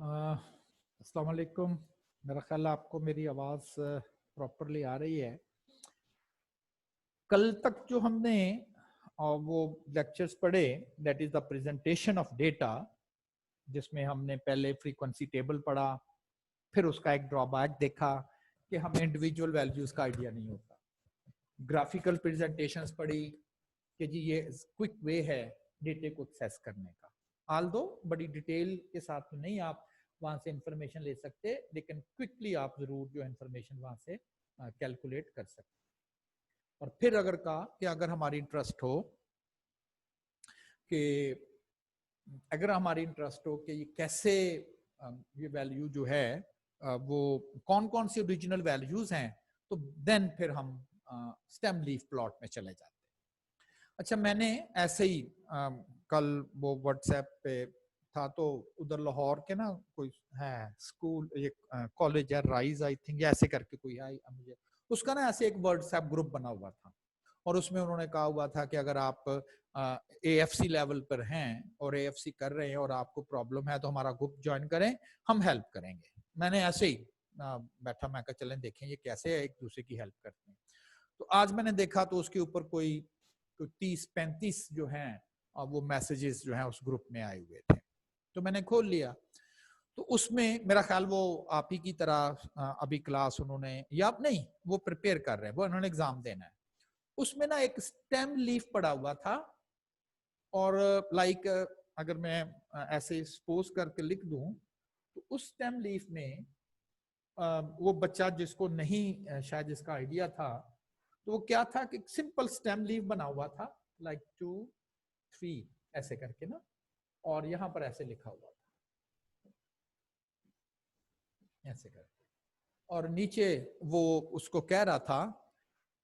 अस्सलाम वालेकुम। मेरा ख्याल आपको मेरी आवाज़ प्रॉपरली आ रही है। कल तक जो हमने वो लेक्चर्स पढ़े, that is the presentation of data, जिसमें हमने पहले फ्रीक्वेंसी टेबल पढ़ा, फिर उसका एक ड्रॉबैक देखा कि हमें इंडिविजुअल वैल्यूज का आइडिया नहीं होता। ग्राफिकल प्रेजेंटेशंस पढ़ी कि जी ये क्विक वे है डेटे को एक्सेस करने का। आल्दो बड़ी डिटेल के साथ नहीं आप वहां से इंफॉर्मेशन ले सकते, लेकिन क्विकली आप जरूर जो इंफॉर्मेशन वहां से कैलकुलेट कर सकते। और फिर अगर कहा कि अगर हमारी इंटरेस्ट हो कि ये कैसे ये वैल्यू जो है वो कौन कौन सी ओरिजिनल वैल्यूज हैं, तो देन फिर हम स्टेम लीफ प्लॉट में चले जाते हैं। अच्छा, मैंने ऐसे ही कल वो व्हाट्सएप पे था, तो उधर लाहौर के ना कोई है स्कूल, ये कॉलेज है राइज आई थिंक, ऐसे करके कोई है मुझे, उसका ना ऐसे एक व्हाट्सएप ग्रुप बना हुआ था, और उसमें उन्होंने कहा हुआ था कि अगर आप AFC लेवल पर हैं और AFC कर रहे हैं और आपको प्रॉब्लम है तो हमारा ग्रुप ज्वाइन करें, हम हेल्प करेंगे। मैंने ऐसे ही बैठा, मैं कहा चलें देखें ये कैसे एक दूसरे की हेल्प करते हैं। तो आज मैंने देखा तो उसके ऊपर कोई 30-35 जो हैं वो मैसेजेस जो हैं उस ग्रुप में आए हुए थे। तो मैंने खोल लिया, तो उसमें मेरा ख्याल वो आप ही की तरह अभी क्लास उन्होंने, या नहीं वो प्रिपेयर कर रहे हैं, वो उन्होंने एग्जाम देना है। उसमें ना एक स्टेम लीफ पड़ा हुआ था, और लाइक अगर मैं ऐसे सपोज करके लिख दूं, तो उस स्टेम लीफ में वो बच्चा जिसको नहीं शायद इसका आइडिया था, तो वो क्या था कि सिंपल स्टेम लीफ बना हुआ था, लाइक 2 3 ऐसे करके ना, और यहां पर ऐसे लिखा हुआ था ऐसे करके, और नीचे वो उसको कह रहा था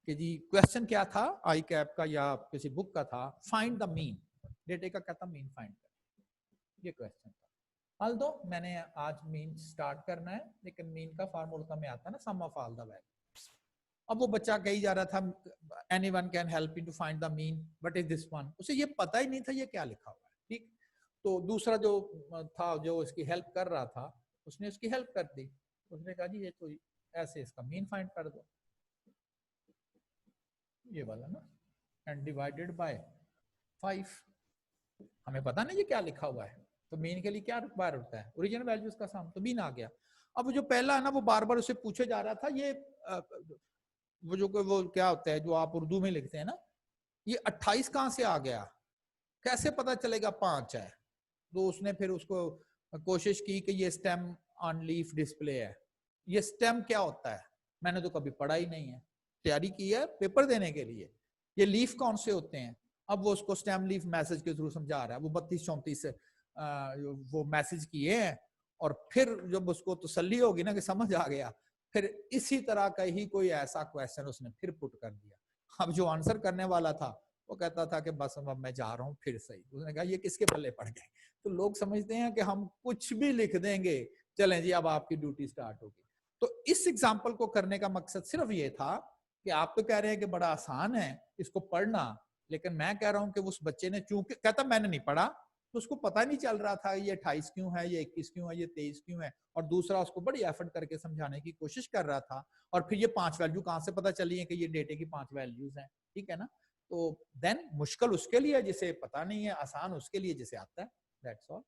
कि जी क्वेश्चन क्या था, आई कैप का या किसी बुक का था, फाइंड द मीन, डेटे का क्या था, मीन फाइंड कर, ये क्वेश्चन था। ऑल्दो मैंने आज मीन स्टार्ट करना है, लेकिन मीन का फार्मूला में आता है ना sum of all the values. अब वो बच्चा कही जा रहा था anyone can help me to find the mean, what is this one, उसे ये पता ही नहीं था ये क्या लिखा हुआ है। ठीक, तो दूसरा जो था जो इसकी हेल्प कर रहा था, उसने उसकी हेल्प कर दी, उसने कहा जी ये तो ऐसे इसका मीन फाइंड कर दो, ये वाला ना, एंड डिवाइडेड बाय 5। हमें पता नहीं ये क्या लिखा हुआ है, तो मीन के लिए क्या रिक्वायर होता है, ओरिजिनल वैल्यूज का सम, तो मीन आ गया। अब जो पहला है ना, वो बार बार उसे पूछे जा रहा था, ये वो क्या होता है जो आप उर्दू में लिखते हैं ना, ये 28 कहां से आ गया, कैसे पता चलेगा 5 है। तो उसने फिर उसको कोशिश की कि ये स्टेम ऑन लीफ डिस्प्ले है, ये स्टेम क्या होता है, मैंने तो कभी पढ़ा ही नहीं है, तैयारी की है पेपर देने के लिए, ये लीफ कौन से होते हैं। अब वो उसको स्टेम लीफ मैसेज के थ्रू समझा रहा है, वो 32-34 वो मैसेज किए हैं, और फिर जब उसको तसल्ली होगी ना कि समझ आ गया, फिर इसी तरह का ही कोई ऐसा क्वेश्चन उसने फिर पुट कर दिया। अब जो आंसर करने वाला था वो कहता था कि बस अब मैं जा रहा हूँ फिर सही, उसने कहा ये किसके पल्ले पड़ गए। तो लोग समझते हैं कि हम कुछ भी लिख देंगे, चलें जी अब आपकी ड्यूटी स्टार्ट होगी। तो इस एग्जाम्पल को करने का मकसद सिर्फ ये था कि आप तो कह रहे हैं कि बड़ा आसान है इसको पढ़ना, लेकिन मैं कह रहा हूं कि उस बच्चे ने, चूंकि कहता मैंने नहीं पढ़ा, तो उसको पता नहीं चल रहा था ये 28 क्यों है, ये 21 क्यों है, ये 23 क्यों है, और दूसरा उसको बड़ी एफर्ट करके समझाने की कोशिश कर रहा था, और फिर ये 5 वैल्यू कहां से पता चली है कि ये डेटे की 5 वैल्यूज हैं। ठीक है ना, तो देन मुश्किल उसके लिए जिसे पता नहीं है, आसान उसके लिए जिसे आता है, दैट्स ऑल।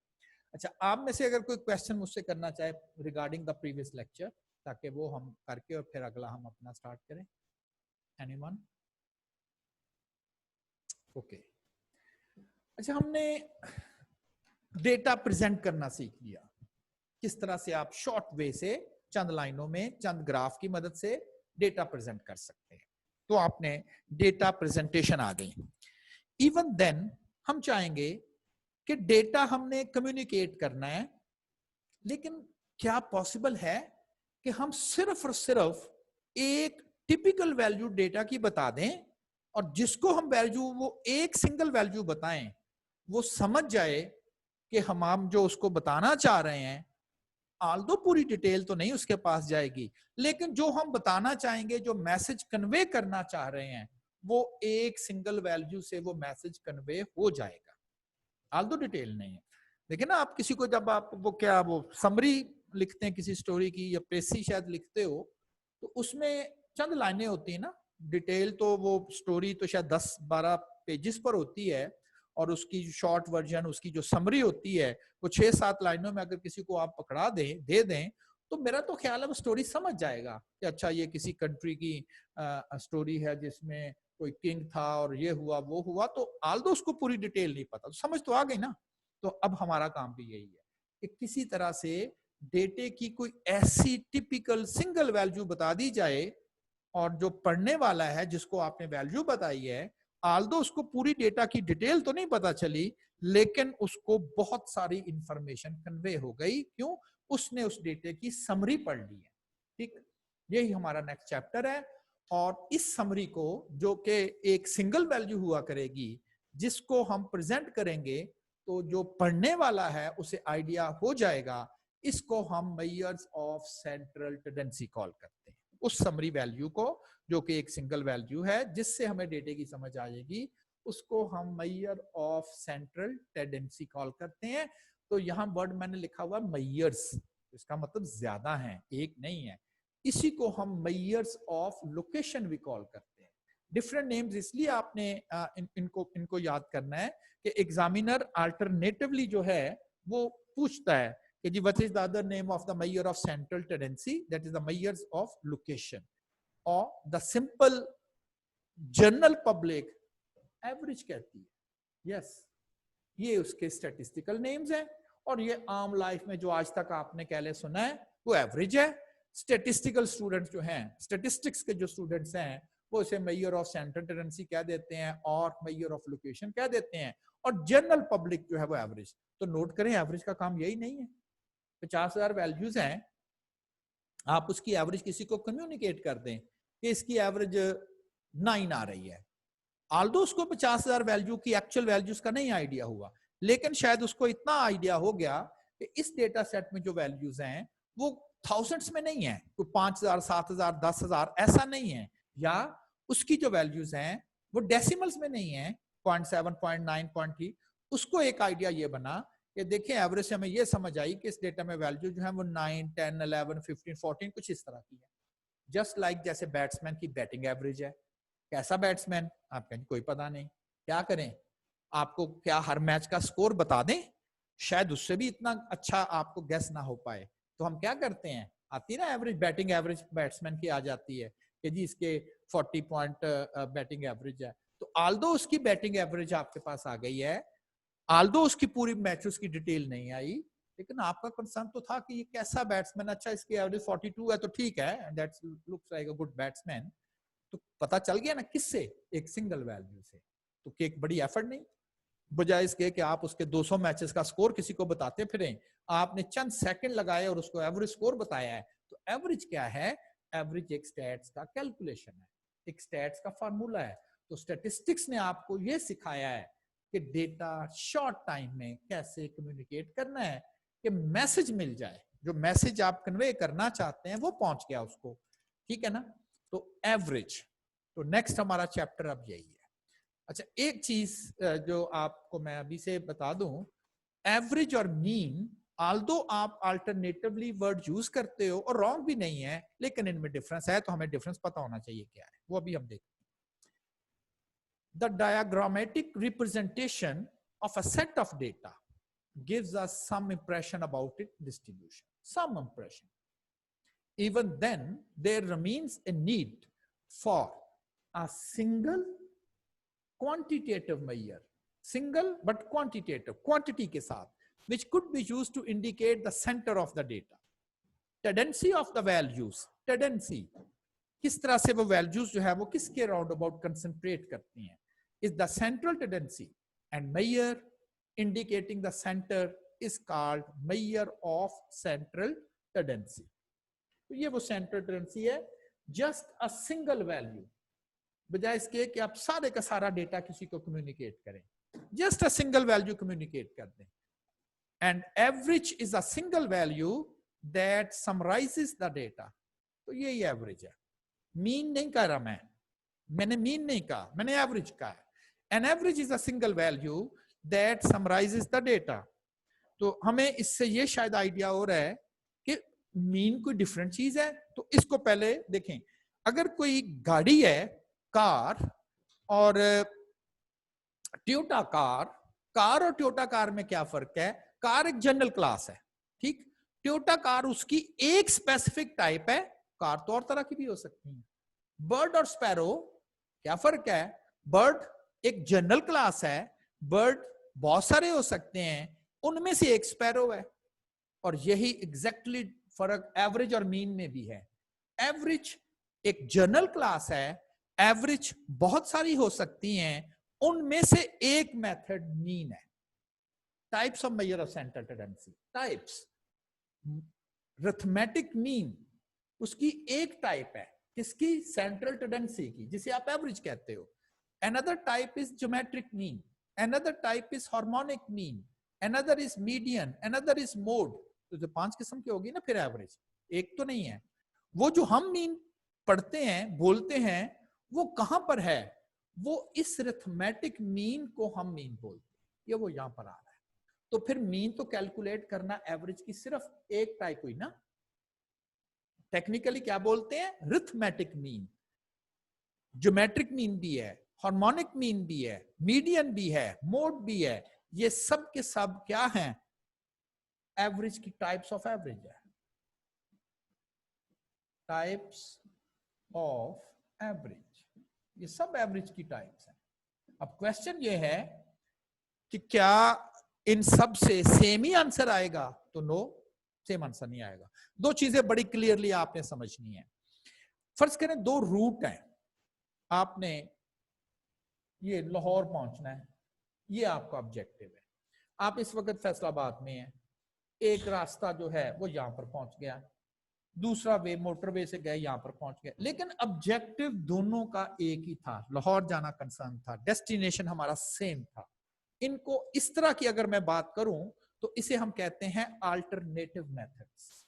अच्छा, आप में से अगर कोई क्वेश्चन मुझसे करना चाहे रिगार्डिंग द प्रीवियस लेक्चर, ताकि वो हम करके और फिर अगला हम अपना स्टार्ट करें, एनीवन? ओके। अच्छा, हमने डेटा प्रेजेंट करना सीख लिया, किस तरह से आप शॉर्ट वे से चंद लाइनों में चंद ग्राफ की मदद से डेटा प्रेजेंट कर सकते हैं। तो आपने डेटा प्रेजेंटेशन आ गई। इवन देन हम चाहेंगे कि डेटा हमने कम्युनिकेट करना है, लेकिन क्या पॉसिबल है कि हम सिर्फ और सिर्फ एक टिपिकल वैल्यू डेटा की बता दें, और जिसको हम वैल्यू वो एक सिंगल वैल्यू बताएं, वो समझ जाए कि हम जो उसको बताना चाह रहे हैं, आल्दो पूरी डिटेल तो नहीं उसके पास जाएगी, लेकिन जो हम बताना चाहेंगे, जो मैसेज कन्वे करना चाह रहे हैं, वो एक सिंगल वैल्यू से वो मैसेज कन्वे हो जाएगा, आल्दो डिटेल नहीं है। देखिए ना, आप किसी को जब आप वो समरी लिखते हैं किसी स्टोरी की, या प्रेसी शायद लिखते हो, तो उसमें चंद लाइनें होती है ना, डिटेल तो वो स्टोरी तो शायद 10-12 पेजेस पर होती है, और उसकी शॉर्ट वर्जन, उसकी जो समरी होती है वो 6-7 लाइनों में अगर किसी को आप पकड़ा दें, दे दें, तो मेरा तो ख्याल है वो स्टोरी समझ जाएगा कि अच्छा ये किसी कंट्री की स्टोरी है जिसमें कोई किंग था और ये हुआ वो हुआ, तो आल्दो उसको पूरी डिटेल नहीं पता, तो समझ तो आ गई ना। तो अब हमारा काम भी यही है कि किसी तरह से डेटे की कोई ऐसी टिपिकल सिंगल वैल्यू बता दी जाए, और जो पढ़ने वाला है जिसको आपने वैल्यू बताई है, आल्दो उसको पूरी डेटा की डिटेल तो नहीं पता चली, लेकिन उसको बहुत सारी इंफॉर्मेशन कन्वे हो गई। क्यों? उसने उस डेटे की समरी पढ़ ली है। ठीक, यही हमारा नेक्स्ट चैप्टर है। और इस समरी को, जो कि एक सिंगल वैल्यू हुआ करेगी, जिसको हम प्रेजेंट करेंगे, तो जो पढ़ने वाला है उसे आइडिया हो जाएगा। इसको हम measures of central tendency call करते हैं। उस समरी वैल्यू को, जो कि एक सिंगल वैल्यू है जिससे हमें डेटे की समझ आएगी, उसको हम mayor of central tendency call करते हैं। तो यहां वर्ड मैंने लिखा हुआ मेयर्स, इसका मतलब ज्यादा है, एक नहीं है। इसी को हम मेयर्स ऑफ लोकेशन भी कॉल करते हैं। डिफरेंट नेम्स इसलिए आपने इनको याद करना है कि एग्जामिनर अल्टरनेटिवली जो है वो पूछता है कि जी what is the other name of the measure of central tendency, that is the measures of location. और the simple general public average कहती है। यस, ये उसके स्टैटिस्टिकल नेम्स हैं, और ये आम लाइफ में जो आज तक आपने कहले सुना है वो एवरेज है। स्टैटिस्टिकल स्टूडेंट्स जो हैं, स्टैटिस्टिक्स के जो स्टूडेंट्स हैं, वो इसे मेयर ऑफ सेंट्रल टेंडेंसी कह देते हैं और मेयर ऑफ लोकेशन कह देते हैं। और जनरल पब्लिक जो है वो एवरेज। तो नोट करें, एवरेज का काम यही नहीं है। 50,000 वैल्यूज हैं, आप उसकी एवरेज किसी को कम्युनिकेट कर दें कि इसकी एवरेज 9 आ रही है, आल्दो उसको 50,000 वैल्यू की एक्चुअल वैल्यूज का नहीं आइडिया हुआ, लेकिन शायद उसको इतना आइडिया हो गया कि इस डेटा सेट में जो वैल्यूज हैं वो थाउजेंड्स में नहीं है, कोई 5,000, 7,000, 10,000 ऐसा नहीं है, या उसकी जो वैल्यूज हैं वो डेसिमल्स में नहीं है, 0.7, 0.9, 0.3। उसको एक आइडिया ये बना कि देखिए एवरेज से हमें ये समझ आई कि इस डेटा में वैल्यू जो है वो 9, 10, 11, 15, 14 कुछ इस तरह की है। जस्ट लाइक जैसे बैट्समैन की बैटिंग एवरेज है। कैसा बैट्समैन? आप कहें कोई पता नहीं, क्या करें? आपको क्या हर मैच का स्कोर बता दें? शायद उससे भी इतना अच्छा आपको गेस ना हो पाए। तो हम क्या करते हैं, आती है ना एवरेज, बैटिंग एवरेज बैट्समैन की आ जाती है कि जी इसके 40 पॉइंट बैटिंग एवरेज है। तो आल्दो उसकी बैटिंग एवरेज आपके पास आ गई है, आल्दो उसकी पूरी मैचेस की डिटेल नहीं आई, लेकिन आपका कंसर्न तो था कि ये कैसा बैट्समैन, अच्छा इसकी एवरेज 42 है तो ठीक है, that's looks like a good batsman. तो पता चल गया ना, किससे? एक सिंगल वैल्यू से। तो एक बड़ी एफर्ट नहीं, बजाय इसके कि आप उसके 200 मैचेस का स्कोर किसी को बताते फिरें, आपने चंद सेकंड लगाए और उसको एवरेज स्कोर बताया है। तो एवरेज क्या है? एवरेज एक स्टैट्स का कैलकुलेशन है, एक स्टैट्स का फार्मूला है। तो स्टैटिस्टिक्स ने आपको यह सिखाया है कि डेटा शॉर्ट टाइम में कैसे कम्युनिकेट करना है कि मैसेज मिल जाए, जो मैसेज आप कन्वे करना चाहते हैं वो पहुंच गया उसको। ठीक है ना? तो एवरेज। तो नेक्स्ट हमारा चैप्टर अब यही है। अच्छा, एक चीज जो आपको मैं अभी से बता दूं, एवरेज और मीन, आल्दो आप अल्टरनेटिवली वर्ड यूज करते हो और रॉन्ग भी नहीं है, लेकिन इनमें डिफरेंस है, तो हमें डिफरेंस पता होना चाहिए क्या है, वो अभी हम देखते हैं। The diagrammatic representation of a set of data gives us some impression about its distribution, some impression. Even then, there remains a need for a single quantitative measure, single but quantitative, quantity के साथ, which could be used to indicate the center of the data. Tendency of the values, tendency, किस तरह से वो values जो है वो किसके राउंड अबाउट कंसंट्रेट करती हैं, is the central tendency, and measure indicating the center is called measure of central tendency. तो ये वो सेंट्रल टेंडेंसी है, जस्ट अ सिंगल वैल्यू, बजाय इसके कि आप सारे का सारा डेटा किसी को कम्युनिकेट करें, just a single value communicate कर दें। And average is a single value that summarises the data. तो यही एवरेज है, मीन नहीं कह रहा मैंने मीन नहीं कहा, मैंने एवरेज कहा है। An average is a single value that summarises the data. तो हमें इससे ये शायद आइडिया हो रहा है कि मीन कोई डिफरेंट चीज है। तो इसको पहले देखें, अगर कोई गाड़ी है, कार और टोयोटा कार, कार और टोयोटा कार में क्या फर्क है? कार एक जनरल क्लास है, ठीक। टोयोटा कार उसकी एक स्पेसिफिक टाइप है, कार तो और तरह की भी हो सकती है। बर्ड और स्पैरो, क्या फर्क है? बर्ड एक जनरल क्लास है, बर्ड बहुत सारे हो सकते हैं, उनमें से एक स्पैरो है। और यही एग्जैक्टली फर्क एवरेज और मीन में भी है। एवरेज एक जनरल क्लास है, एवरेज बहुत सारी हो सकती हैं, उनमें से एक मेथड मीन है। Types of measure of central tendency, types. Arithmetic mean उसकी एक टाइप है, किसकी? सेंट्रल टेंडेंसी की, जिसे आप एवरेज कहते हो। Another type is geometric mean, another type is harmonic mean, another is median, another is mode. तो जो 5 किस्म की होगी ना फिर एवरेज, एक तो नहीं है। वो जो हम मीन पढ़ते हैं, बोलते हैं, वो कहां पर है? वो इस अरिथमेटिक मीन को हम मीन बोलते हैं, ये वो यहां पर आ रहा है। तो फिर मीन तो कैलकुलेट करना एवरेज की सिर्फ एक टाइप हुई ना। टेक्निकली क्या बोलते हैं? Arithmetic mean. ज्योमेट्रिक मीन भी है, हार्मोनिक मीन भी है, मीडियन भी है, मोड भी है। ये सब के सब क्या हैं? एवरेज की टाइप्स ऑफ एवरेज है, टाइप्स ऑफ एवरेज। ये सब एवरेज की टाइप्स हैं। अब क्वेश्चन ये है कि क्या इन सब से सेम ही आंसर आएगा? तो नो, सेम आंसर नहीं आएगा। दो चीजें बड़ी क्लियरली आपने समझनी है। फर्स्ट करें, दो रूट हैं, आपने ये लाहौर पहुंचना है, ये आपका ऑब्जेक्टिव है। आप इस वक्त फैसलाबाद में हैं, एक रास्ता जो है वो यहां पर पहुंच गया, दूसरा वे मोटरवे से गए यहां पर पहुंच गए, लेकिन ऑब्जेक्टिव दोनों का एक ही था, लाहौर जाना कंसर्न था, डेस्टिनेशन हमारा सेम था। इनको इस तरह की अगर मैं बात करूं तो इसे हम कहते हैं अल्टरनेटिव मेथड्स।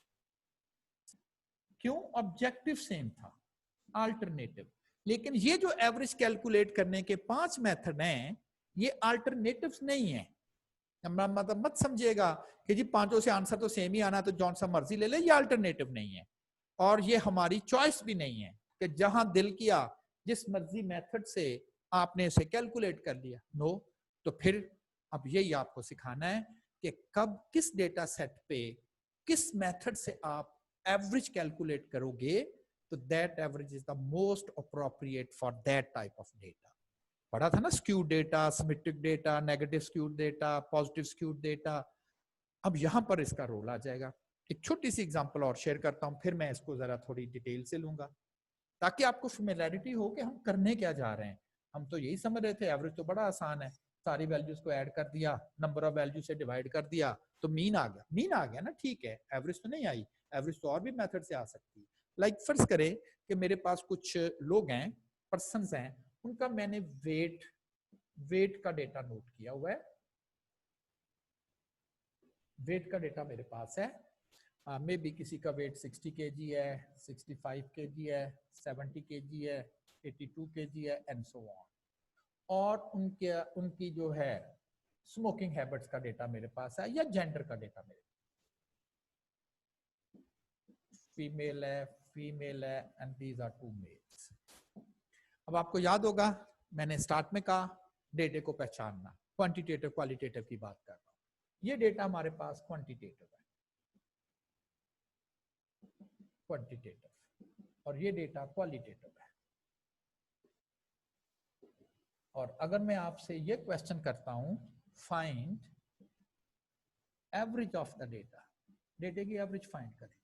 क्यों? ऑब्जेक्टिव सेम था, अल्टरनेटिव। लेकिन ये जो एवरेज कैलकुलेट करने के 5 मेथड हैं, ये अल्टरनेटिव्स नहीं है। मतलब मत समझिएगा कि जी पांचों से आंसर तो सेम ही आना तो जौन सा मर्जी ले ले, ये अल्टरनेटिव नहीं है। और ये हमारी चॉइस भी नहीं है कि जहां दिल किया जिस मर्जी मेथड से आपने इसे कैलकुलेट कर लिया। नो। तो फिर अब यही आपको सिखाना है कि कब किस डेटा सेट पे किस मेथड से आप एवरेज कैलकुलेट करोगे, तो that average is the most appropriate for that type of data. पढ़ा था ना, skewed data, symmetric data, negative skewed data, positive skewed data. अब यहां पर इसका रोल आ जाएगा। एक छोटी सी एग्जांपल और शेयर करता हूं, फिर मैं इसको जरा थोड़ी डिटेल से लूंगा ताकि आपको फेमिलियरिटी हो कि हम करने क्या जा रहे हैं। हम तो यही समझ रहे थे एवरेज तो बड़ा आसान है, सारी वैल्यूज को ऐड कर दिया, नंबर ऑफ वैल्यू से डिवाइड कर दिया तो मीन आ गया। मीन आ गया ना, ठीक है, एवरेज तो नहीं आई। एवरेज तो और भी मेथड से आ सकती है। लाइक फर्ज करें कि मेरे पास कुछ लोग हैं, पर्सन्स हैं, उनका मैंने वेट का डेटा नोट किया हुआ है। वेट का डेटा मेरे पास है, मे बी किसी का वेट 60 kg है, 65 kg है, 70 kg है, 82 kg है एंड सो ऑन। और उनकी जो है स्मोकिंग हैबिट्स का डेटा मेरे पास है, या जेंडर का डेटा मेरे फीमेल है एंड दीज आर 2 मेल्स। अब आपको याद होगा मैंने स्टार्ट में कहा डेटे को पहचानना, क्वांटिटेटिव क्वालिटेटिव की बात कर रहा हूं। ये डेटा हमारे पास क्वांटिटेटिव है, क्वांटिटेटिव, और ये डेटा क्वालिटेटिव है। और अगर मैं आपसे ये क्वेश्चन करता हूं, find average of the data, data की एवरेज फाइंड करें,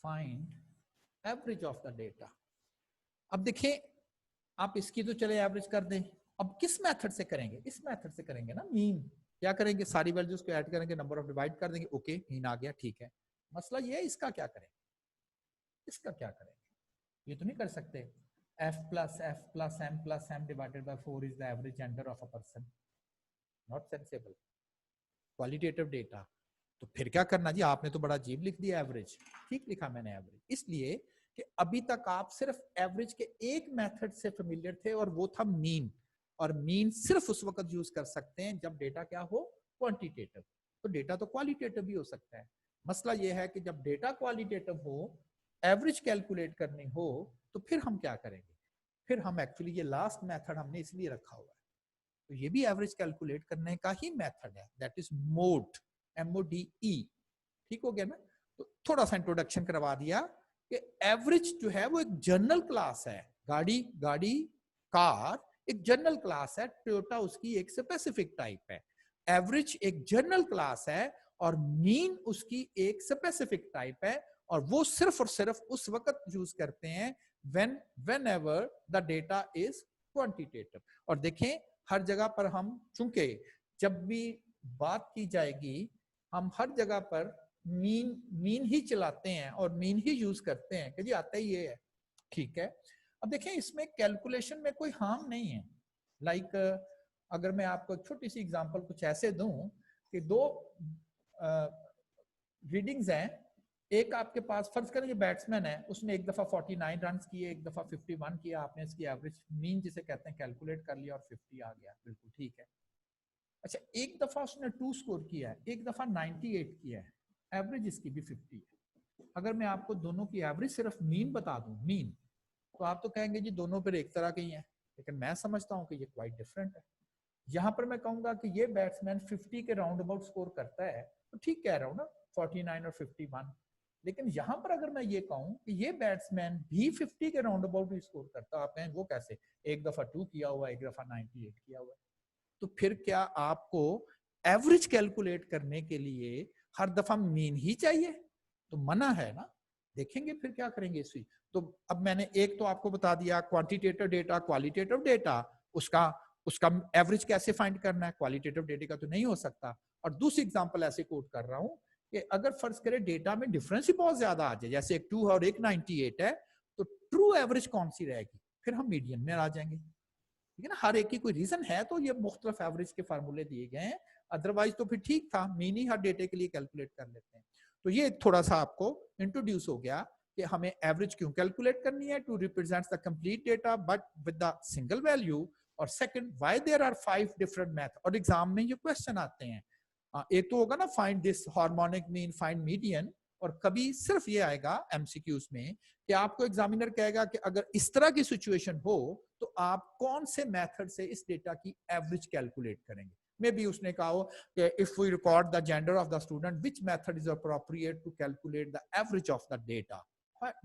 find average of the data. अब देखिए, आप इसकी तो चले एवरेज कर दें, अब किस मेथड से करेंगे? इस मेथड से करेंगे ना, मीन। क्या करेंगे? सारी वैल्यूज को ऐड करेंगे, नंबर ऑफ डिवाइड कर देंगे, ओके मीन आ गया, ठीक है। मसला ये है, इसका क्या करेंगे? इसका क्या करेंगे? ये तो नहीं कर सकते f plus m divided by 4 is the average gender of a person, not sensible। Qualitative data तो फिर क्या करना जी? आपने तो बड़ा अजीब लिख दिया एवरेज। ठीक लिखा मैंने एवरेज, इसलिए कि अभी तक आप सिर्फ एवरेज के एक मेथड से फेमिलियर थे और वो था मीन। और मीन सिर्फ उस वक्त यूज कर सकते हैं जब डेटा क्या हो, क्वांटिटेटिव। तो डेटा तो क्वालिटेटिव भी हो सकता है। मसला यह है कि जब डेटा क्वालिटेटिव हो, एवरेज कैलकुलेट करनी हो, तो फिर हम क्या करेंगे, फिर हम एक्चुअली ये लास्ट मेथड हमने इसलिए रखा हुआ है, तो ये भी एवरेज कैलकुलेट करने का ही मेथड है, दैट इज मोड, MODE। ठीक हो गया ना। तो थोड़ा सा इंट्रोडक्शन करवा दिया कि एवरेज जो है वो एक जनरल क्लास है। गाड़ी कार एक जनरल क्लास है, टोयोटा उसकी एक स्पेसिफिक टाइप है। एवरेज एक जनरल क्लास है और मीन उसकी एक स्पेसिफिक टाइप है, और वो सिर्फ और सिर्फ उस वक्त यूज करते हैं whenever the data is quantitative। और देखें हर जगह पर हम, चूंकि जब भी बात की जाएगी हम हर जगह पर मीन ही चलाते हैं और मीन ही यूज करते हैं कि जी आता ही ये है, ठीक है। अब देखें इसमें कैलकुलेशन में कोई हार्म नहीं है। लाइक अगर मैं आपको एक छोटी सी एग्जांपल कुछ ऐसे दूं कि दो रीडिंग्स हैं, एक आपके पास फर्ज करें बैट्समैन है, उसने एक दफा 49 रन किए, एक दफा 51 किया, आपने इसकी एवरेज मीन जिसे कहते हैं कैलकुलेट कर लिया और 50 आ गया, बिल्कुल ठीक है। अच्छा, एक दफा उसने 2 स्कोर किया है, एक दफा 98 किया है, एवरेज इसकी भी 50 है। अगर मैं आपको दोनों की एवरेज सिर्फ मीन बता दूं, मीन, तो आप तो कहेंगे जी दोनों पर एक तरह के ही हैं, लेकिन मैं समझता हूं कि ये क्वाइट डिफरेंट है। यहां पर मैं कहूंगा कि ये बैट्समैन 50 के राउंड अबाउट स्कोर करता है, तो ठीक कह रहा हूं ना, 49 और 51। लेकिन यहां पर अगर मैं ये कहूं कि ये बैट्समैन भी 50 के राउंड अबाउट ही स्कोर करता, आप कहें वो कैसे, एक दफा 2 किया हुआ, एक दफा 98 किया हुआ, तो फिर क्या आपको एवरेज कैलकुलेट करने के लिए हर दफा मीन ही चाहिए? तो मना है ना। देखेंगे फिर क्या करेंगे इसी। तो अब मैंने एक तो आपको बता दिया क्वांटिटेटिव डेटा, क्वालिटेटिव डेटा, उसका उसका एवरेज कैसे फाइंड करना है, क्वालिटेटिव डेटा का तो नहीं हो सकता। और दूसरी एग्जांपल ऐसे कोट कर रहा हूं कि अगर फर्ज करें डेटा में डिफरेंस ही बहुत ज्यादा आ जाए, जैसे एक 2 और एक 98 है, तो ट्रू एवरेज कौन सी रहेगी, फिर हम मीडियन में आ जाएंगे। ठीक है ना, हर एक की कोई रीजन है तो ये मुख्तलिफ एवरेज के फार्मूले दिए गए हैं, अदरवाइज तो फिर ठीक था, मीन ही हर डेटे के लिए कैलकुलेट कर लेते हैं। तो ये थोड़ा सा आपको इंट्रोड्यूस हो गया कि हमें एवरेज क्यों कैलकुलेट करनी है, to represents the complete data but with the single value. और second, why there are 5 different method. और एग्जाम में ये क्वेश्चन आते हैं, एक तो होगा ना find this harmonic mean, find median, और कभी सिर्फ ये आएगा एमसीक्यूज में कि आपको एग्जामिनर कहेगा कि अगर इस तरह की सिचुएशन हो तो आप कौन से मेथड से इस डेटा की एवरेज कैलकुलेट करेंगे। मे बी उसने कहा हो कि if we record the gender of the student, which method is appropriate to calculate the average of the data.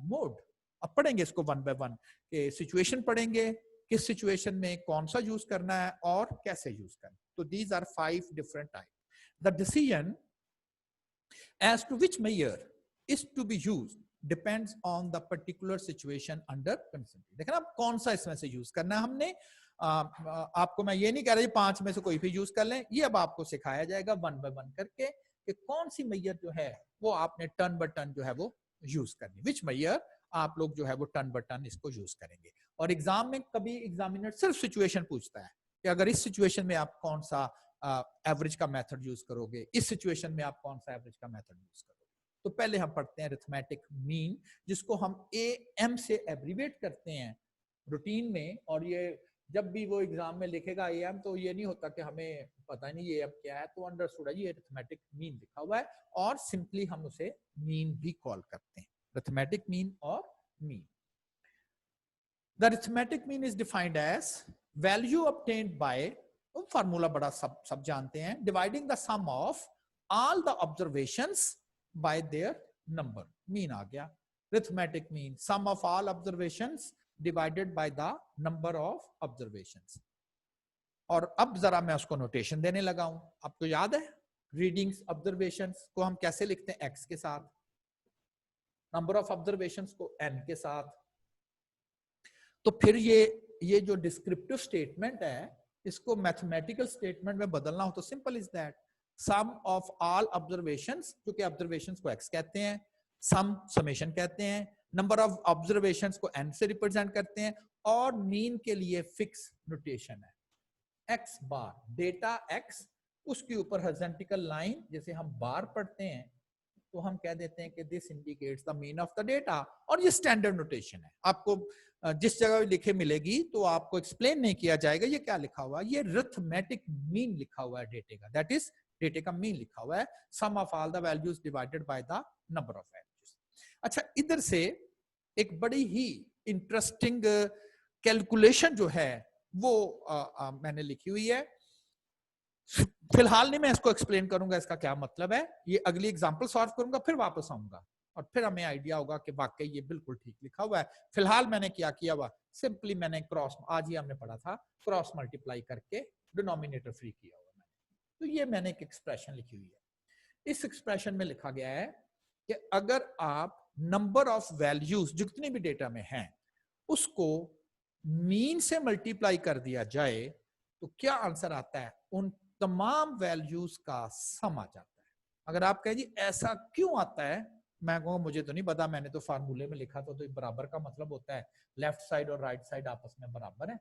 Mode, अब पढ़ेंगे इसको वन बाय वन, कि सिचुएशन पढ़ेंगे, किस सिचुएशन में कौन सा यूज करना है और कैसे यूज करना है। तो these are 5 different type. The decision as to which measure is to be used depends on the particular situation under consideration। देखना अब कौन सा इसमें से यूज करना है हमने। आपको मैं ये नहीं कह रहा 5 में से कोई भी यूज कर लें, ये अब आपको सिखाया जाएगा वन बाय वन करके कि कौन सी मेजर जो है वो आपने टर्न बाय टर्न जो है वो यूज करनी, विच मेजर आप लोग जो है वो टर्न बाय टर्न इसको यूज करेंगे। और एग्जाम में कभी एग्जामिनर सिर्फ सिचुएशन पूछता है कि अगर इस सिचुएशन में आप कौन सा एवरेज का मेथड यूज करोगे, इस सिचुएशन में आप कौन सा एवरेज का मेथड यूज करोगे। तो पहले हम पढ़ते हैं अरिथमेटिक मीन, जिसको हम AM से एब्रीवेट करते हैं रूटीन में। और ये जब भी वो एग्जाम में लिखेगा AM, तो ये नहीं होता कि हमें पता नहीं ये AM क्या है, तो अंडरस्टूड है ये अरिथमेटिक मीन लिखा हुआ है, और सिंपली हम उसे मीन भी कॉल करते हैं, अरिथमेटिक मीन और mean. The arithmetic mean is defined as value obtained by, formula बड़ा सब जानते हैं, dividing the sum of all the observations by their number. Mean आ गया arithmetic mean, sum of all observations divided by the number of observations. और अब जरा मैं उसको नोटेशन देने लगा हूं। आपको याद है रीडिंग्स ऑब्जर्वेशंस को हम कैसे लिखते हैं, x के साथ, नंबर ऑफ ऑब्जर्वेशंस को n के साथ। तो फिर ये जो डिस्क्रिप्टिव स्टेटमेंट है, इसको मैथमेटिकल स्टेटमेंट में बदलना हो तो simple is that, sum of all observations, क्योंकि ऑब्जर्वेशंस को x कहते हैं, सम समेशन कहते हैं, नंबर ऑफ ऑब्जर्वेशंस को n से रिप्रेजेंट करते हैं, और मीन के लिए फिक्स नोटेशन है x बार, डेटा x, उसके ऊपर हॉरिजॉन्टल लाइन जैसे हम बार पढ़ते हैं, तो हम कह देते हैं कि this indicates the mean of the data, और ये स्टैंडर्ड नोटेशन है। आपको जिस जगह भी लिखे मिलेगी तो आपको एक्सप्लेन नहीं किया जाएगा ये क्या लिखा हुआ है, ये अरिथमेटिक मीन लिखा हुआ है डेटे का, दैट इज डेटे का मीन लिखा हुआ है, sum of all the values divided by the number of values. अच्छा, इधर से एक बड़ी ही इंटरेस्टिंग कैलकुलेशन जो है वो मैंने लिखी हुई है। फिलहाल नहीं मैं इसको एक्सप्लेन करूंगा इसका क्या मतलब है, ये अगली एग्जांपल सॉल्व करूंगा फिर वापस आऊंगा और फिर हमें आइडिया होगा कि वाकई ये बिल्कुल ठीक लिखा हुआ है। फिलहाल मैंने क्या किया हुआ, सिंपली मैंने क्रॉस, आज ही हमने पढ़ा था, क्रॉस मल्टीप्लाई करके डिनोमिनेटर फ्री किया हुआ मैंने। तो ये मैंने एक एक्सप्रेशन लिखी हुई है। इस एक्सप्रेशन में लिखा गया है कि अगर आप नंबर ऑफ वैल्यूज जितने भी डेटा में हैं उसको मीन से मल्टीप्लाई कर दिया जाए तो क्या आंसर आता है, उन तमाम वैल्यूज का सम आ जाता है। अगर आप कहें जी ऐसा क्यों आता है, मैं कहूँगा मुझे तो नहीं पता, मैंने तो फार्मूले में लिखा था, तो बराबर का मतलब होता है लेफ्ट साइड और राइट साइड आपस में बराबर है।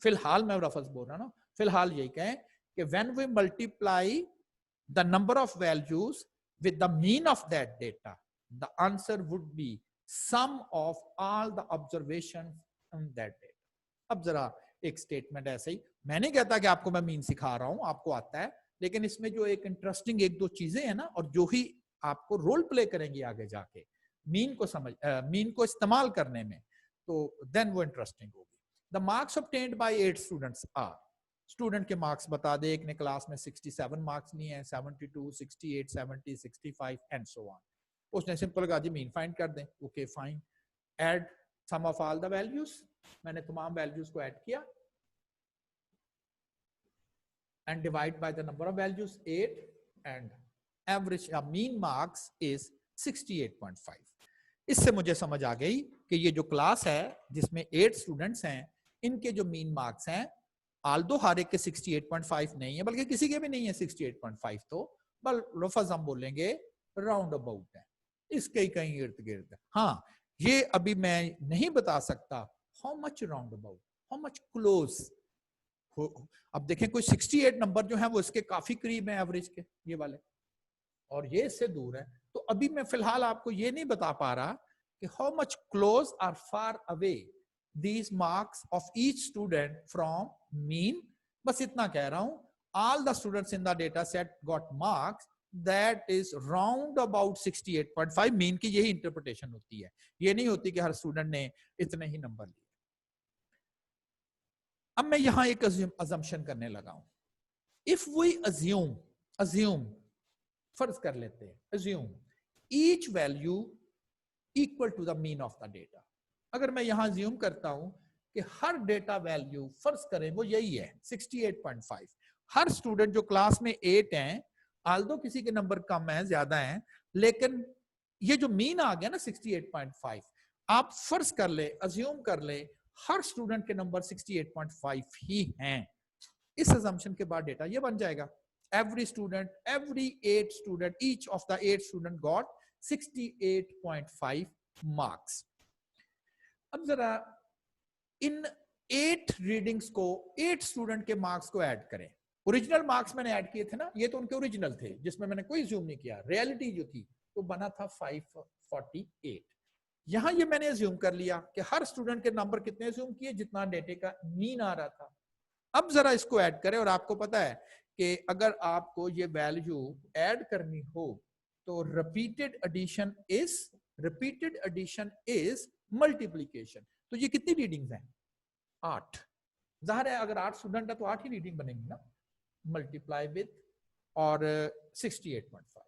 फिलहाल मैं रफज बोल रहा हूँ, फिलहाल यही कहें कि when we multiply the number of values with the mean of that data, the answer would be sum of all the observation on that data. अब जरा एक स्टेटमेंट ऐसे ही, मैंने कहता कि आपको मैं मीन सिखा रहा हूं, आपको आता है, लेकिन इसमें जो एक इंटरेस्टिंग एक दो चीजें हैं ना, और जो ही आपको रोल प्ले करेंगी आगे जाके मीन को समझ, मीन को इस्तेमाल करने में, तो देन वो इंटरेस्टिंग होगी। The marks obtained by 8 students are, student के मार्क्स बता दे, एक ने क्लास में 67 मार्क्स नहीं है, 72, 68, 70, 65 एंड सो ऑन। उसने सिंपल कहा जी मीन फाइंड कर दें, okay fine, add sum of all the values, मैंने तमाम वैल्यूज को ऐड किया and divide by the number of values 8 and average mean marks is 68.5। इससे मुझे समझ आ गई कि ये जो क्लास है जिसमें 8 स्टूडेंट्स हैं, इनके जो मीन मार्क्स हैं, आल्दो हर एक के 68.5 नहीं है, बल्कि किसी के भी नहीं है 68.5, तो बल लफज हम बोलेंगे राउंड अबाउट है, इसके ही कहीं इर्द गिर्द। हाँ, ये अभी मैं नहीं बता सकता how much round about, how much close. अब देखें कोई 68 नंबर जो है वो इसके काफी करीब है एवरेज के, ये वाले, और ये इससे दूर है। तो अभी मैं फिलहाल आपको ये नहीं बता पा रहा कि how much close are far away these marks of each student from mean, बस इतना कह रहा हूं, all the students in the data set got marks that is round about 68.5। Mean की यही इंटरप्रिटेशन होती है, ये नहीं होती कि हर स्टूडेंट ने इतने ही नंबर लिए। अब मैं यहां एक अजम्पशन करने लगा हूं, इफ वी अज्यूम फर्ज कर लेते हैं, assume each value equal to the mean of the data. अगर मैं यहां अज्यूम करता हूं कि हर डेटा वैल्यू फर्ज करें वो यही है 68.5, हर स्टूडेंट जो क्लास में 8 हैं, आल्दो किसी के नंबर कम है ज्यादा है, लेकिन ये जो मीन आ गया ना 68.5, आप फर्ज कर ले, अज्यूम कर ले हर स्टूडेंट के नंबर 68.5 ही हैं। इस असम्पशन के बाद डेटा ये बन जाएगा, every student, every 8 student, each of the 8 student got 68.5 marks। अब जरा इन 8 रीडिंग्स को 8 स्टूडेंट के मार्क्स को ऐड करें। ओरिजिनल मार्क्स मैंने ऐड किए थे ना, ये तो उनके ओरिजिनल थे जिसमें मैंने कोई जूम नहीं किया, रियलिटी जो थी तो बना था 548। यहां ये मैंने अज्यूम कर लिया कि हर स्टूडेंट के नंबर कितने अज्यूम किए, जितना डेटे का मीन आ रहा था। अब जरा इसको ऐड करें, और आपको पता है कि अगर आपको ये वैल्यू ऐड करनी हो तो रिपीटेड एडिशन इज मल्टीप्लीकेशन। तो ये कितनी रीडिंग्स हैं, 8। जाहिर है अगर 8 स्टूडेंट है तो 8 ही रीडिंग बनेंगी ना, मल्टीप्लाई विद और 68.5।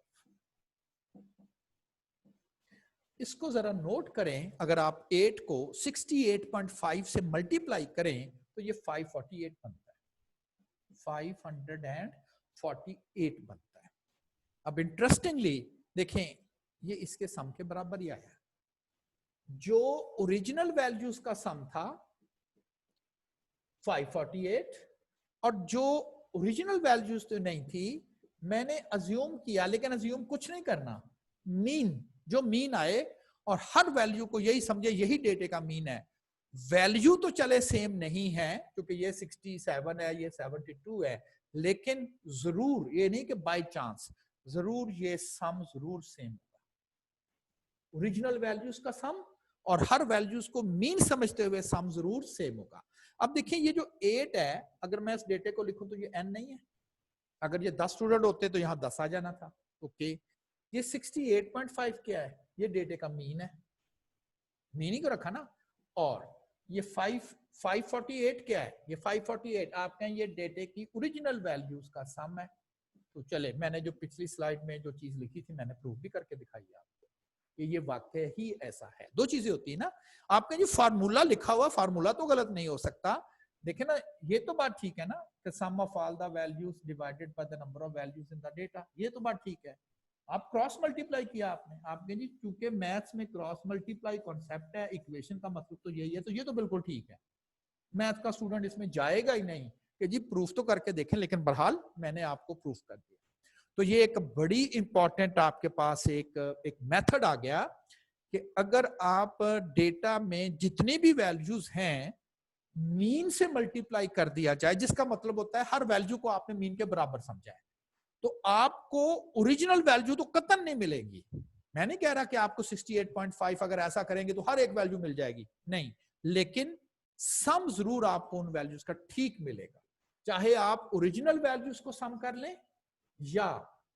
इसको जरा नोट करें, अगर आप 8 को 68.5 से मल्टीप्लाई करें तो ये 548 बनता है, 548 बनता है। अब इंटरेस्टिंगली देखें, ये इसके सम के बराबर ही आया। जो ओरिजिनल वैल्यूज का सम था 548, और जो ओरिजिनल वैल्यूज तो नहीं थी, मैंने अज्यूम किया, लेकिन अज्यूम कुछ नहीं करना, मीन जो मीन आए और हर वैल्यू को यही समझे यही डेटे का मीन है। वैल्यू तो चले सेम नहीं है क्योंकि ये 67 है, ये 72 है, लेकिन जरूर ये नहीं कि बाय चांस, जरूर ये सम जरूर सेम होगा। ओरिजिनल वैल्यूज का सम, और हर वैल्यूज को मीन समझते हुए सम जरूर सेम होगा। अब देखिए ये जो 8 है, अगर मैं इस डेटे को लिखूं तो ये n नहीं है, अगर ये 10 स्टूडेंट होते तो यहाँ 10 आ जाना था। ओके, ये 68.5 क्या है, ये डेटे का मीन है, मीन ही को रखा ना। और ये 548 क्या है, ये 548 आप कहें ये डेटे की ओरिजिनल वैल्यूज का सम है। तो चले, मैंने जो पिछली स्लाइड में जो चीज लिखी थी मैंने प्रूफ भी करके दिखाई आपको कि ये वाकई ही ऐसा है। दो चीजें होती है ना, आपका जो फार्मूला लिखा हुआ, फार्मूला तो गलत नहीं हो सकता। देखे ना, ये तो बात ठीक है ना कि sum of all the values divided by the number of values in the data, ये तो बात ठीक है। आप क्रॉस मल्टीप्लाई किया आपने जी, चूंकि मैथ्स में क्रॉस मल्टीप्लाई कॉन्सेप्ट है, इक्वेशन का मतलब तो यही है, तो ये तो बिल्कुल ठीक है। मैथ का स्टूडेंट इसमें जाएगा ही नहीं कि जी प्रूफ तो करके देखें, लेकिन बहरहाल मैंने आपको प्रूफ कर दिया। तो ये एक बड़ी इंपॉर्टेंट आपके पास एक मेथड आ गया कि अगर आप डेटा में जितनी भी वैल्यूज हैं मीन से मल्टीप्लाई कर दिया जाए, जिसका मतलब होता है हर वैल्यू को आपने मीन के बराबर समझा है, तो आपको ओरिजिनल वैल्यू तो कतई नहीं मिलेगी। मैं नहीं कह रहा कि आपको 68.5 अगर ऐसा करेंगे तो हर एक वैल्यू मिल जाएगी, नहीं, लेकिन सम जरूर आपको उन वैल्यूज का ठीक मिलेगा, चाहे आप ओरिजिनल वैल्यूज को सम कर लें या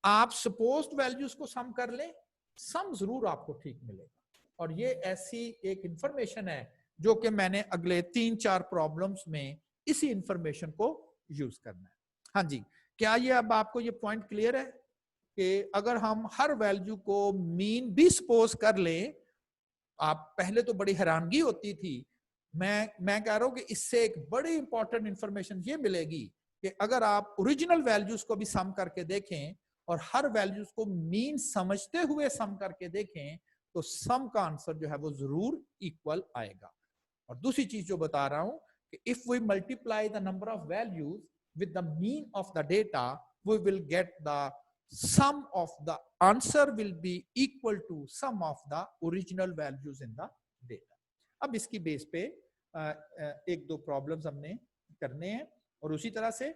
आप सपोज्ड वैल्यूज को सम कर लें, सम जरूर आपको ठीक मिलेगा। और ये ऐसी एक इंफॉर्मेशन है जो कि मैंने अगले 3-4 प्रॉब्लम्स में इसी इंफॉर्मेशन को यूज करना है। हाँ जी, क्या ये अब आपको ये पॉइंट क्लियर है कि अगर हम हर वैल्यू को मीन भी सपोज कर लें, आप पहले तो बड़ी हैरानगी होती थी, मैं कह रहा हूं कि इससे एक बड़ी इंपॉर्टेंट इंफॉर्मेशन ये मिलेगी कि अगर आप ओरिजिनल वैल्यूज को भी सम करके देखें और हर वैल्यूज को मीन समझते हुए सम करके देखें तो सम का आंसर जो है वो जरूर इक्वल आएगा। और दूसरी चीज जो बता रहा हूं कि if we multiply the number of values with the mean of the data, we will get the sum of the answer will be equal to sum of the original values in the data. अब इसकी base पे एक दो problems हमने करने हैं, और उसी तरह से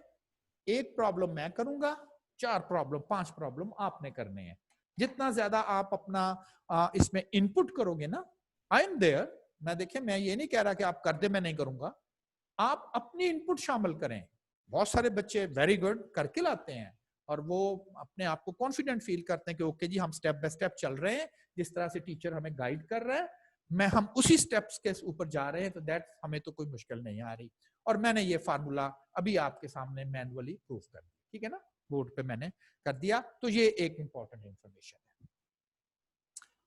एक प्रॉब्लम मैं करूंगा, 4 प्रॉब्लम 5 प्रॉब्लम आपने करने हैं। जितना ज्यादा आप अपना इसमें इनपुट करोगे ना, आई एम देयर, मैं देखें मैं ये नहीं कह रहा कि आप कर दे मैं नहीं करूंगा, आप अपनी इनपुट शामिल करें। बहुत सारे बच्चे वेरी गुड करके लाते हैं और वो अपने आप को कॉन्फिडेंट फील करते हैं कि ओके जी हम स्टेप बाय स्टेप चल रहे हैं, जिस तरह से टीचर हमें गाइड कर रहा है मैं हम उसी स्टेप्स के ऊपर जा रहे हैं, तो दैट हमें तो कोई मुश्किल नहीं आ रही। और मैंने ये फार्मूला अभी आपके सामने मैनुअली प्रूफ कर दिया, ठीक है ना, बोर्ड पे मैंने कर दिया। तो ये एक इंपॉर्टेंट इंफॉर्मेशन है।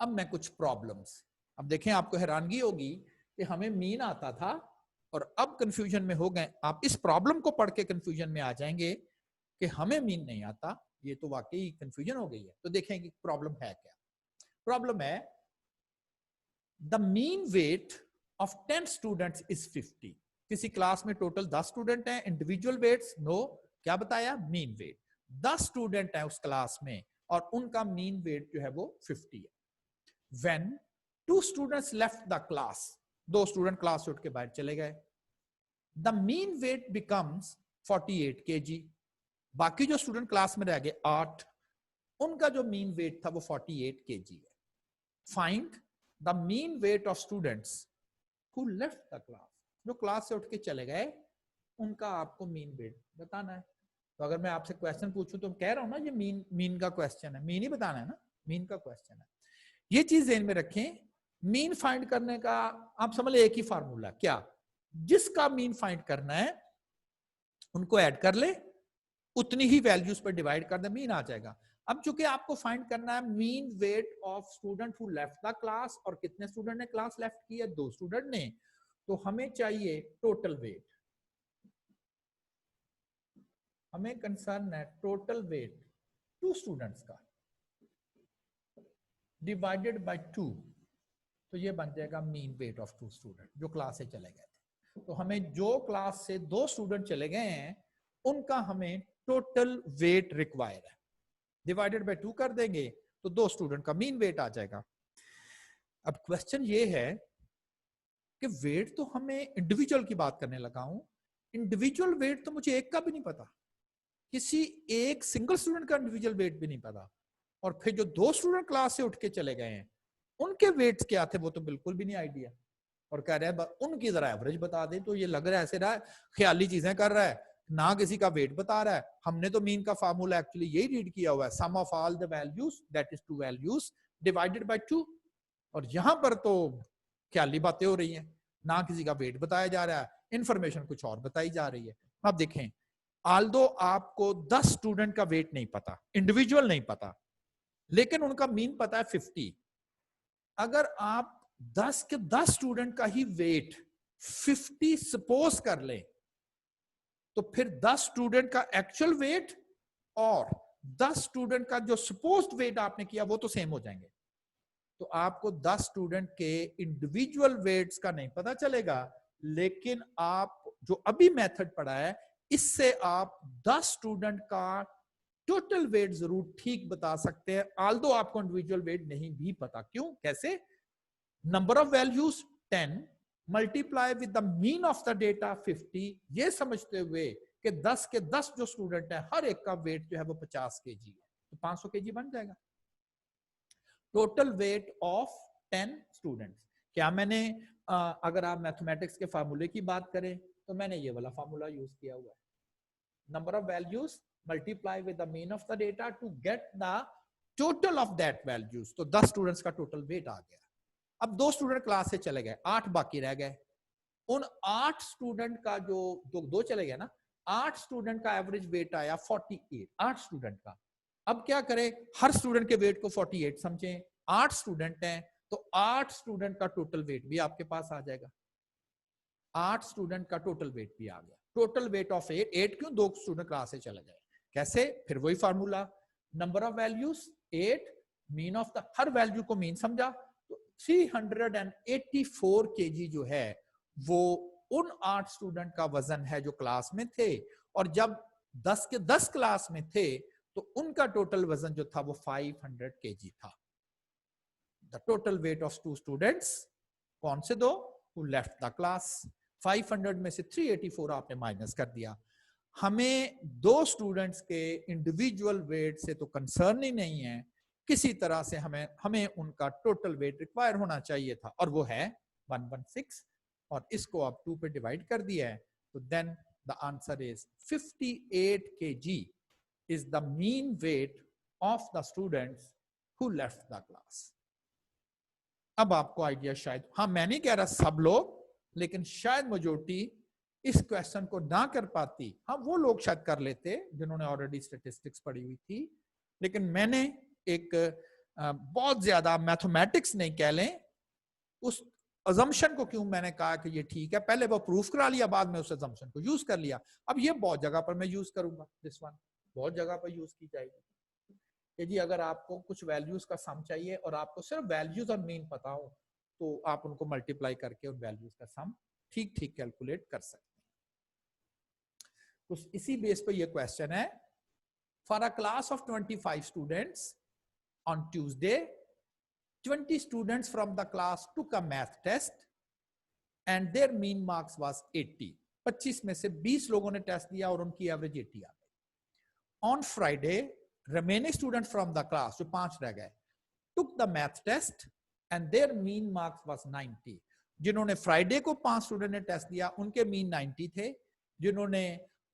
अब मैं कुछ प्रॉब्लम्स, अब देखें आपको हैरानगी होगी कि हमें मीन आता था और अब कंफ्यूजन में हो गए। आप इस प्रॉब्लम को पढ़ के कंफ्यूजन में आ जाएंगे कि हमें मीन नहीं आता, ये तो वाकई कंफ्यूजन हो गई है। तो देखेंगे प्रॉब्लम है क्या। प्रॉब्लम है the mean weight of 10 students is 50। किसी क्लास में टोटल 10 स्टूडेंट हैं, इंडिविजुअल वेट्स नो, क्या बताया, मीन वेट। 10 स्टूडेंट है उस क्लास में और उनका मीन वेट जो है वो 50 है। When 2 students left the class, 2 student class से उठ के बाहर चले गए, the mean weight becomes 48 kg। बाकी जो स्टूडेंट क्लास में रह गए 8, उनका जो मीन वेट था वो 48 kg है। Find the mean weight of students who left the class, जो क्लास से उठ के चले गए उनका आपको मीन वेट बताना है। तो अगर मैं आपसे क्वेश्चन पूछूं तो कह रहा हूं ना ये मीन का क्वेश्चन है, मीन ही बताना है ना, मीन का क्वेश्चन है। ये चीज ध्यान में रखें, मीन फाइंड करने का आप समझ ले एक ही फार्मूला, क्या, जिसका मीन फाइंड करना है उनको ऐड कर ले, उतनी ही वैल्यूज पर डिवाइड कर दे, मीन आ जाएगा। अब चूंकि आपको फाइंड करना है mean weight of student who left the class, और कितने स्टूडेंट ने क्लास लेफ्ट की है, 2 स्टूडेंट ने, तो हमें चाहिए टोटल वेट, हमें कंसर्न है टोटल वेट 2 स्टूडेंट्स का डिवाइडेड बाय 2, तो ये बन जाएगा मीन वेट ऑफ 2 स्टूडेंट जो क्लास से चले गए थे। तो हमें जो क्लास से 2 स्टूडेंट चले गए हैं उनका हमें टोटल वेट रिक्वायर है, डिवाइडेड बाय 2 कर देंगे तो 2 स्टूडेंट का मीन वेट आ जाएगा। अब क्वेश्चन ये है कि वेट तो हमें इंडिविजुअल की बात करने लगा हूं, इंडिविजुअल वेट तो मुझे एक का भी नहीं पता, किसी एक सिंगल स्टूडेंट का इंडिविजुअल वेट भी नहीं पता, और फिर जो 2 स्टूडेंट क्लास से उठ के चले गए हैं उनके वेट्स क्या थे वो तो बिल्कुल भी नहीं आइडिया, और कह रहे हैं उनकी जरा एवरेज बता दें, तो ये लग रहा है ऐसे रहा है ख्याली चीजें कर रहा है, ना किसी का वेट बता रहा है। हमने तो मीन का फार्मूला एक्चुअली यही रीड किया हुआ है, sum of all the values that is two values divided by 2, और यहां पर तो ख्याली बातें हो रही हैं, ना किसी का वेट बताया जा रहा है, इंफॉर्मेशन कुछ और बताई जा रही है। अब देखें, आल्दो आपको 10 स्टूडेंट का वेट नहीं पता, इंडिविजुअल नहीं पता, लेकिन उनका मीन पता है 50। अगर आप 10 के 10 स्टूडेंट का ही वेट 50 सपोज कर ले, तो फिर 10 स्टूडेंट का एक्चुअल वेट और 10 स्टूडेंट का जो सपोज्ड वेट आपने किया वो तो सेम हो जाएंगे। तो आपको 10 स्टूडेंट के इंडिविजुअल वेट्स का नहीं पता चलेगा, लेकिन आप जो अभी मेथड पढ़ा है इससे आप 10 स्टूडेंट का टोटल वेट जरूर ठीक बता सकते हैं, आल्दो आपको इंडिविजुअल वेट नहीं भी पता। क्यों, कैसे? Number of values 10 multiply with the mean of the data 50, ये समझते हुए कि 10 के 10 जो स्टूडेंट है हर एक का वेट जो है वो 50 केजी है, तो 500 केजी बन जाएगा टोटल वेट ऑफ 10 स्टूडेंट्स। क्या मैंने अगर आप मैथमेटिक्स के फार्मूले की बात करें तो मैंने ये वाला फार्मूला यूज किया हुआ है, number of values multiply with the mean of the data to get the total of that values. तो 10 स्टूडेंट्स का टोटल वेट आ गया। अब 2 स्टूडेंट क्लास से चले गए, 8 बाकी रह गए। उन 8 स्टूडेंट का जो दो चले गए ना, 8 स्टूडेंट का एवरेज वेट आया 48, 8 स्टूडेंट का। अब क्या करें, हर स्टूडेंट के वेट को 48 समझें, 8 स्टूडेंट हैं तो 8 स्टूडेंट का टोटल वेट भी आपके पास आ जाएगा, 8 स्टूडेंट का टोटल वेट भी आ गया। टोटल वेट ऑफ 8 क्यों, 2 स्टूडेंट क्लास से चले गए। कैसे, फिर वही formula, number of values 8, mean of the, her value को मीन समझा, तो 384 केजी जो है वो उन 8 स्टूडेंट का वजन है जो क्लास में थे, और जब 10 के 10 क्लास में थे तो उनका टोटल वजन जो था वो 500 केजी था। The total weight of 2 students, कौन से 2, हु लेफ्ट द क्लास। 500 में से 384 आपने माइनस कर दिया। हमें 2 स्टूडेंट्स के इंडिविजुअल वेट से तो कंसर्न ही नहीं है, किसी तरह से हमें उनका टोटल वेट रिक्वायर होना चाहिए था, और वो है 116, और इसको आप 2 पे डिवाइड कर दिया है, तो then the answer is 58 kg is the mean weight of the students who left the class. अब आपको आइडिया शायद, हाँ मैं नहीं कह रहा सब लोग, लेकिन शायद मेजॉरिटी इस क्वेश्चन को ना कर पाती। हाँ वो लोग शायद कर लेते जिन्होंने ऑलरेडी स्टैटिस्टिक्स पढ़ी हुई थी, लेकिन मैंने एक बहुत ज्यादा मैथमेटिक्स नहीं कह लें उस अजम्पशन को, क्यों मैंने कहा कि ये ठीक है, पहले वो प्रूफ करा लिया, बाद में उस अजम्पशन को यूज कर लिया। अब ये बहुत जगह पर मैं यूज करूंगा, दिस वन बहुत जगह पर यूज की जाएगी कि जी अगर आपको कुछ वैल्यूज का सम चाहिए और आपको सिर्फ वैल्यूज और मीन पता हो, तो आप उनको मल्टीप्लाई करके उन वैल्यूज का सम ठीक ठीक कैलकुलेट कर सकते हैं। तो इसी बेस पर ये क्वेश्चन है, for a class of 25 students on Tuesday 20 students from the class took a math test and their mean marks was 80. 25 में से 20 लोगों ने टेस्ट दिया और उनकी एवरेज 80 आ गई। On Friday, remaining students from the class, जो 5 रह गए, took the math test and their mean marks was 90. जिन्होंने फ्राइडे को 5 स्टूडेंट ने टेस्ट दिया उनके मीन 90 थे, जिन्होंने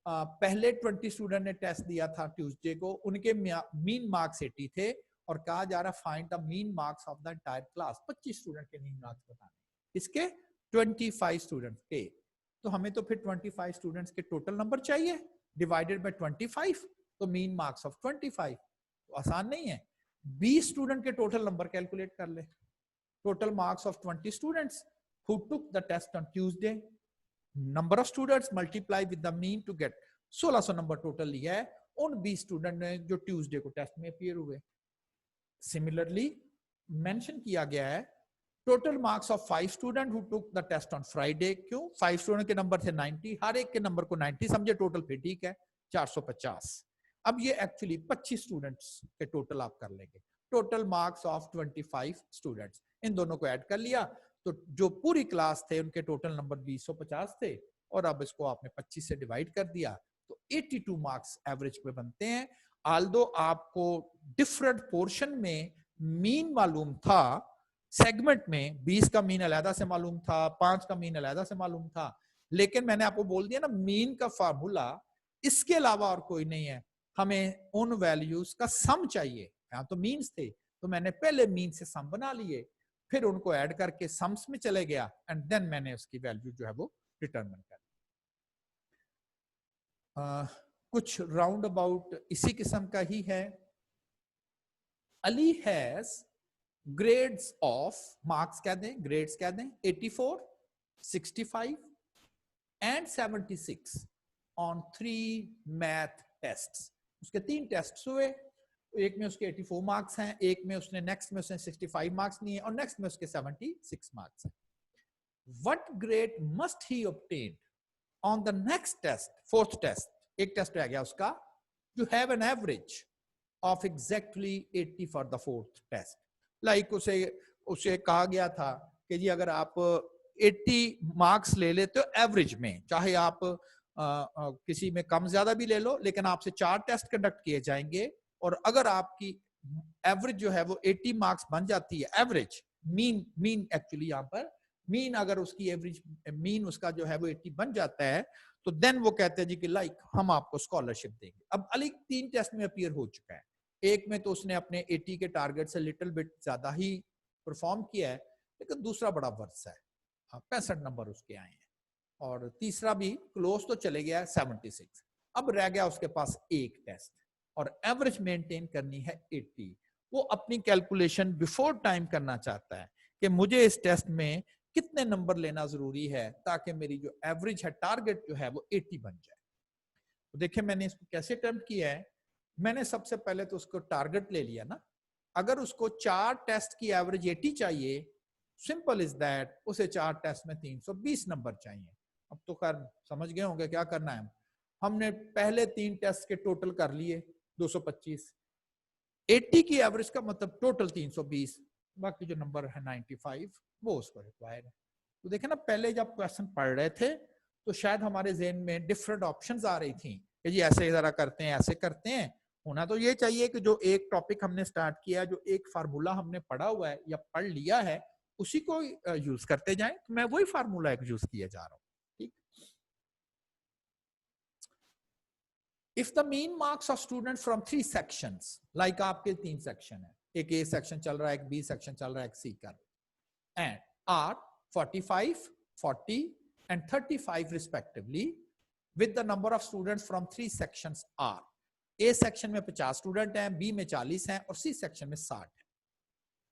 पहले 20 स्टूडेंट ने टेस्ट दिया था ट्यूसडे को, उनके मीन मार्क्स 80 थे, और कहा जा रहा find the mean marks of the entire class. 25 student के मीन मार्क्स बताने, इसके 25 स्टूडेंट्स के, तो हमें तो फिर 25 स्टूडेंट्स के टोटल नंबर चाहिए डिवाइडेड बाय 25, तो मीन मार्क्स ऑफ 25, तो आसान नहीं है। 20 स्टूडेंट के टोटल नंबर कैलकुलेट कर ले, total marks of 20 students who took the test on Tuesday, number of students multiply with the mean to get 1600 number total लिया है उन 20 स्टूडेंट ने जो ट्यूसडे को टेस्ट में अपीयर हुए। सिमिलरली मेंशन किया गया है total marks of 5 student who took the test on Friday. क्यों, 5 स्टूडेंट के नंबर थे 90, हर एक के नंबर को 90 समझे, टोटल फिर ठीक है 450। अब ये एक्चुअली 25 स्टूडेंट्स के टोटल आप कर लेंगे, टोटल मार्क्स ऑफ 25 स्टूडेंट्स, इन दोनों को ऐड कर लिया तो जो पूरी क्लास थे उनके टोटल नंबर 250 थे, और अब इसको आपने 25 से डिवाइड कर दिया तो 82 मार्क्स एवरेज पे बनते हैं। आल्दो आपको डिफरेंट पोर्शन में मीन मालूम था, सेगमेंट में 20 का मीन अलहदा से मालूम था, 5 का मीन अलहदा से मालूम था, लेकिन मैंने आपको बोल दिया ना मीन का फार्मूला इसके अलावा और कोई नहीं है, हमें उन वैल्यूज का सम चाहिए। यहां तो मीन्स थे तो मैंने पहले मीन से सम बना लिए, फिर उनको ऐड करके सम्स में चले गया एंड देन मैंने उसकी वैल्यू जो है वो डिटरमिन कर कुछ राउंड अबाउट इसी किस्म का ही है। Ali has grades of, marks कह दें, ग्रेड्स कह दें 84, 65 एंड 76 ऑन 3 मैथ टेस्ट्स। उसके 3 टेस्ट हुए, एक में उसके 84 मार्क्स हैं, एक में उसने नेक्स्ट में उसने 65 मार्क्स लिए और नेक्स्ट में उसके 76 मार्क्स हैं। What grade must he obtain on the next test, fourth test, एक टेस्ट रह गया उसका, you have an average of exactly 80 for the fourth test. Like उसे कहा गया था कि जी अगर आप 80 मार्क्स ले लेते हो एवरेज में, चाहे आप किसी में कम ज्यादा भी ले लो, लेकिन आपसे 4 टेस्ट कंडक्ट किए जाएंगे और अगर आपकी एवरेज जो है वो 80 मार्क्स बन जाती है, एवरेज मीन एक्चुअली यहाँ पर मीन, अगर उसकी एवरेज मीन उसका जो है वो 80 बन जाता है तो देन वो कहते हैं जी कि लाइक हम आपको स्कॉलरशिप देंगे। अब अली 3 टेस्ट में अपीयर हो चुका है, एक में तो उसने अपने 80 के टारगेट से लिटिल बिट ज्यादा ही परफॉर्म किया है, लेकिन दूसरा बड़ा वर्ष है, 65 नंबर उसके आए हैं, और तीसरा भी क्लोज तो चले गया 76। अब रह गया उसके पास एक टेस्ट और एवरेज मेंटेन करनी है 80। वो अपनी कैलकुलेशन बिफोर टाइम करना चाहता है कि मुझे इस टेस्ट में कितने नंबर लेना जरूरी है ताकि मेरी जो एवरेज है, टारगेट जो है वो 80 बन जाए। तो देखिए मैंने इसको कैसे अटेम्प्ट किया है। मैंने सबसे पहले तो उसको टारगेट ले लिया ना, अगर उसको 4 टेस्ट की एवरेज 80 चाहिए, सिंपल इज दैट, उसे 4 टेस्ट में 320 नंबर चाहिए। अब तो खैर समझ गए होंगे क्या करना है। हमने पहले 3 टेस्ट के टोटल कर लिए 225, 80 की एवरेज का मतलब टोटल 320, बाकी जो नंबर है 95 वो उसको रिक्वायर है। तो देखे ना, पहले जब क्वेश्चन पढ़ रहे थे तो शायद हमारे ज़हन में डिफरेंट ऑप्शंस आ रही थी कि जी ऐसे जरा करते हैं, ऐसे करते हैं। होना तो ये चाहिए कि जो एक टॉपिक हमने स्टार्ट किया, जो एक फार्मूला हमने पढ़ा हुआ है या पढ़ लिया है, उसी को यूज करते जाएं। तो मैं वही फार्मूला यूज किया जा रहा हूँ। ठीक, if the mean marks of student from 3 sections, like आपके 3 सेक्शन है, एक ए सेक्शन चल रहा है, एक बी सेक्शन चल रहा है, एक सी का, and are 45, 40 and 35 respectively, with the number of students from 3 sections are, A section में 50 स्टूडेंट हैं, बी में 40 हैं और सी सेक्शन में 60 है।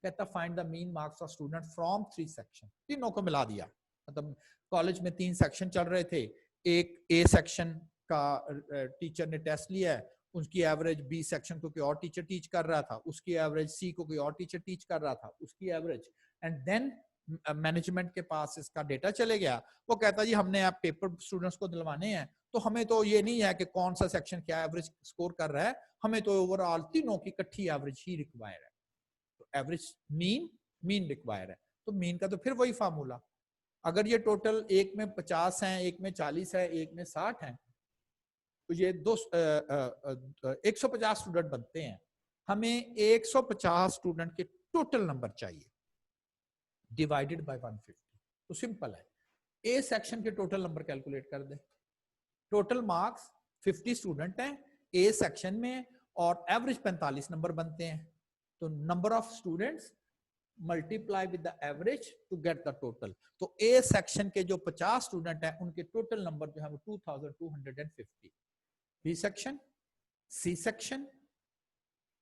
कहता find the mean marks of student from 3 section, तीनों को मिला दिया। मतलब कॉलेज में 3 सेक्शन चल रहे थे, एक ए सेक्शन का टीचर ने टेस्ट लिया है, उसकी एवरेज बी सेक्शन को कोई और टीचर टीच कर रहा था, उसकी एवरेज सी को कोई और टीचर टीच कर रहा था, उसकी एवरेज, एंड देन मैनेजमेंट के पास इसका डेटा चले गया। वो कहता जी हमने आप पेपर स्टूडेंट्स को दिलवाने हैं, तो हमें तो ये नहीं है कि कौन सा सेक्शन क्या एवरेज स्कोर कर रहा है, हमें तो ओवरऑल तीनों की इकट्ठी एवरेज ही रिक्वायर है। तो एवरेज मीन रिक्वायर है, तो मीन का तो फिर वही फार्मूला, अगर ये टोटल एक में 50 है, एक में 40 है, एक में 60 है, तो ये 150 स्टूडेंट बनते हैं। हमें 150 स्टूडेंट के टोटल नंबर चाहिए डिवाइडेड बाय 150। तो सिंपल है, ए सेक्शन के टोटल नंबर कैलकुलेट कर दे। टोटल मार्क्स 50 स्टूडेंट हैं ए सेक्शन में और एवरेज 45 नंबर बनते हैं, तो number of students multiply with the average to get the total. तो ए सेक्शन के जो 50 स्टूडेंट हैं उनके टोटल नंबर जो है वो 2250। B section, C section,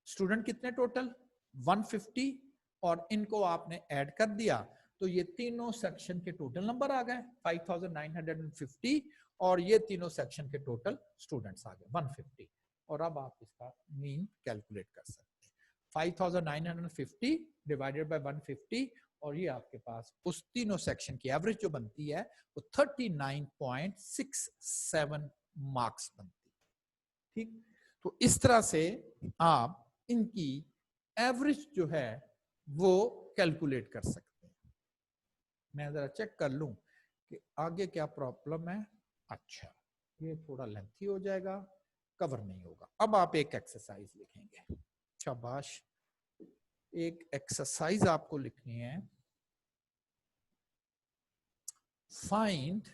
student कितने टोटल 150, और इनको आपने ऐड कर दिया तो ये तीनों सेक्शन के टोटल नंबर आ गए 5950, और ये तीनों सेक्शन के टोटल स्टूडेंट्स आ गए 150। और अब आप इसका मीन कैलकुलेट कर सकते हैं, 5950 डिवाइडेड बाय 150, और ये आपके पास उस तीनों सेक्शन की एवरेज जो बनती है वो 39.67 मार्क्स बनती है। ठीक, तो इस तरह से आप इनकी एवरेज जो है वो कैलकुलेट कर सकते हैं। मैं जरा चेक कर लूं कि आगे क्या प्रॉब्लम है। अच्छा, ये थोड़ा लेंथी हो जाएगा, कवर नहीं होगा। अब आप एक एक्सरसाइज लिखेंगे, शाबाश। एक एक्सरसाइज आपको लिखनी है, find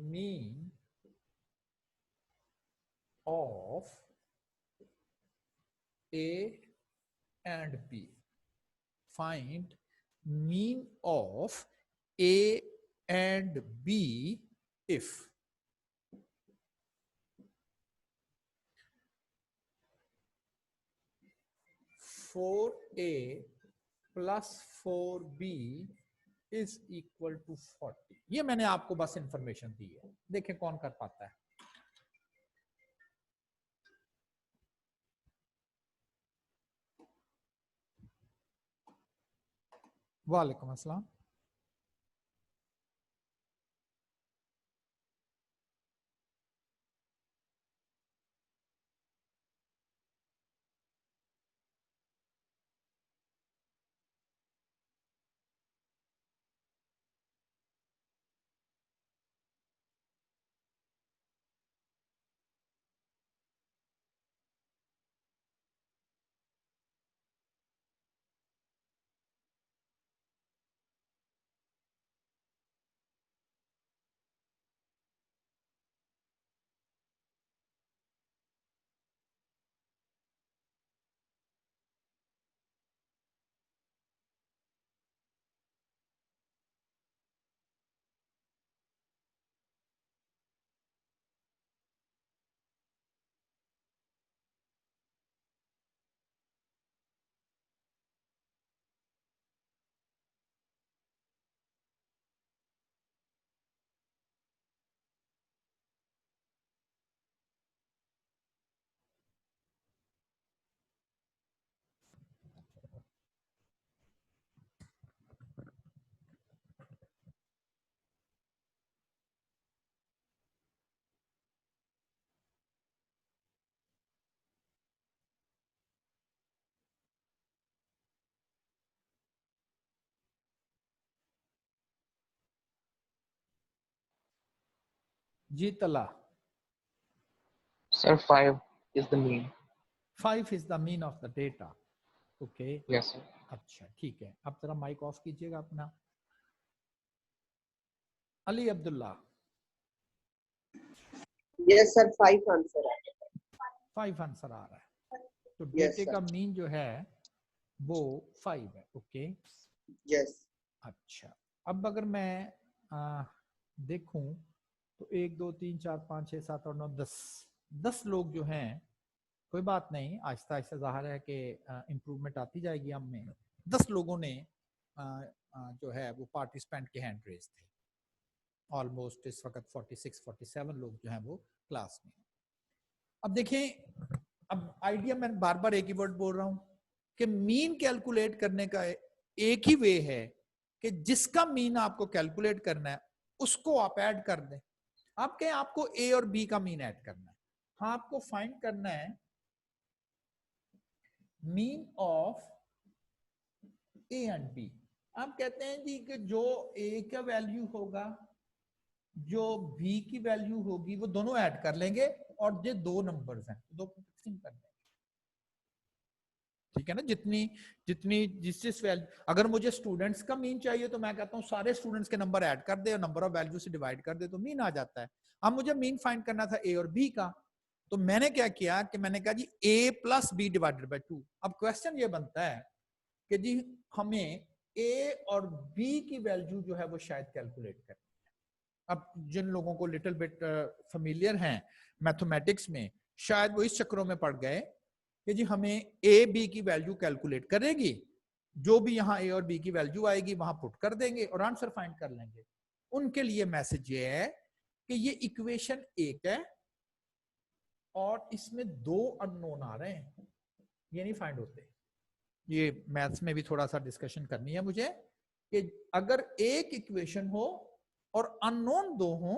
mean of A and B. Find mean of A and B if 4A plus 4B is equal to 40. ये मैंने आपको बस इंफॉर्मेशन दी है, देखें कौन कर पाता है। वालेकुम अस्सलाम। जी तला। Sir, 5 is the mean. 5 is the mean of the data. Okay. Yes, sir. अच्छा ठीक है, अब जरा माइक ऑफ कीजिएगा अपना। Ali Abdullah. Yes sir, 5 answer है। 5 आंसर आ रहा है, तो Yes, डेटे sir. का मीन जो है वो 5 है। ओके यस अच्छा, अब अगर मैं देखूं तो 1 2 3 4 5 6 7 और 9 10 लोग जो हैं, कोई बात नहीं, आहिस्ता आहिस्ता जाहिर है कि इम्प्रूवमेंट आती जाएगी। हम में 10 लोगों ने जो है वो पार्टिसिपेंट के हैंड रेज थे। ऑलमोस्ट इस वक्त 46 47 लोग जो हैं वो क्लास में। अब देखें, अब आइडिया मैं बार बार एक ही वर्ड बोल रहा हूं कि मीन कैलकुलेट करने का एक ही वे है कि जिसका मीन आपको कैलकुलेट करना है उसको आप ऐड कर दें। आप कहें आपको ए और बी का मीन ऐड करना है, हाँ आपको फाइंड करना है mean of A and B. आप कहते हैं जी कि जो ए का वैल्यू होगा, जो बी की वैल्यू होगी, वो दोनों ऐड कर लेंगे और ये दो नंबर्स हैं, दो को फिक्सिंग कर लेंगे। ठीक है ना, जितनी जितनी जिस वैल्यू, अगर मुझे स्टूडेंट्स का मीन चाहिए तो मैं कहता हूँ सारे स्टूडेंट्स के नंबर ऐड कर दे और नंबर ऑफ वैल्यू से डिवाइड कर दे तो मीन आ जाता है। अब मुझे मीन फाइंड करना था ए और बी का, तो मैंने क्या किया कि मैंने कहा जी a plus B divided by 2। अब क्वेश्चन ये बनता है कि जी हमें a और b की वैल्यू जो है वो शायद कैलकुलेट करनी है। अब जिन लोगों को लिटिल बिट फेमिलियर हैं मैथमेटिक्स में, शायद वो इस चक्रों में पड़ गए कि जी हमें a b की वैल्यू कैलकुलेट करेगी, जो भी यहाँ a और b की वैल्यू आएगी वहां पुट कर देंगे और आंसर फाइंड कर लेंगे। उनके लिए मैसेज ये है कि ये इक्वेशन एक है और इसमें दो अननोन आ रहे हैं, ये नहीं फाइंड होते। ये मैथ्स में भी थोड़ा सा डिस्कशन करनी है मुझे कि अगर एक इक्वेशन हो और अननोन दो हो,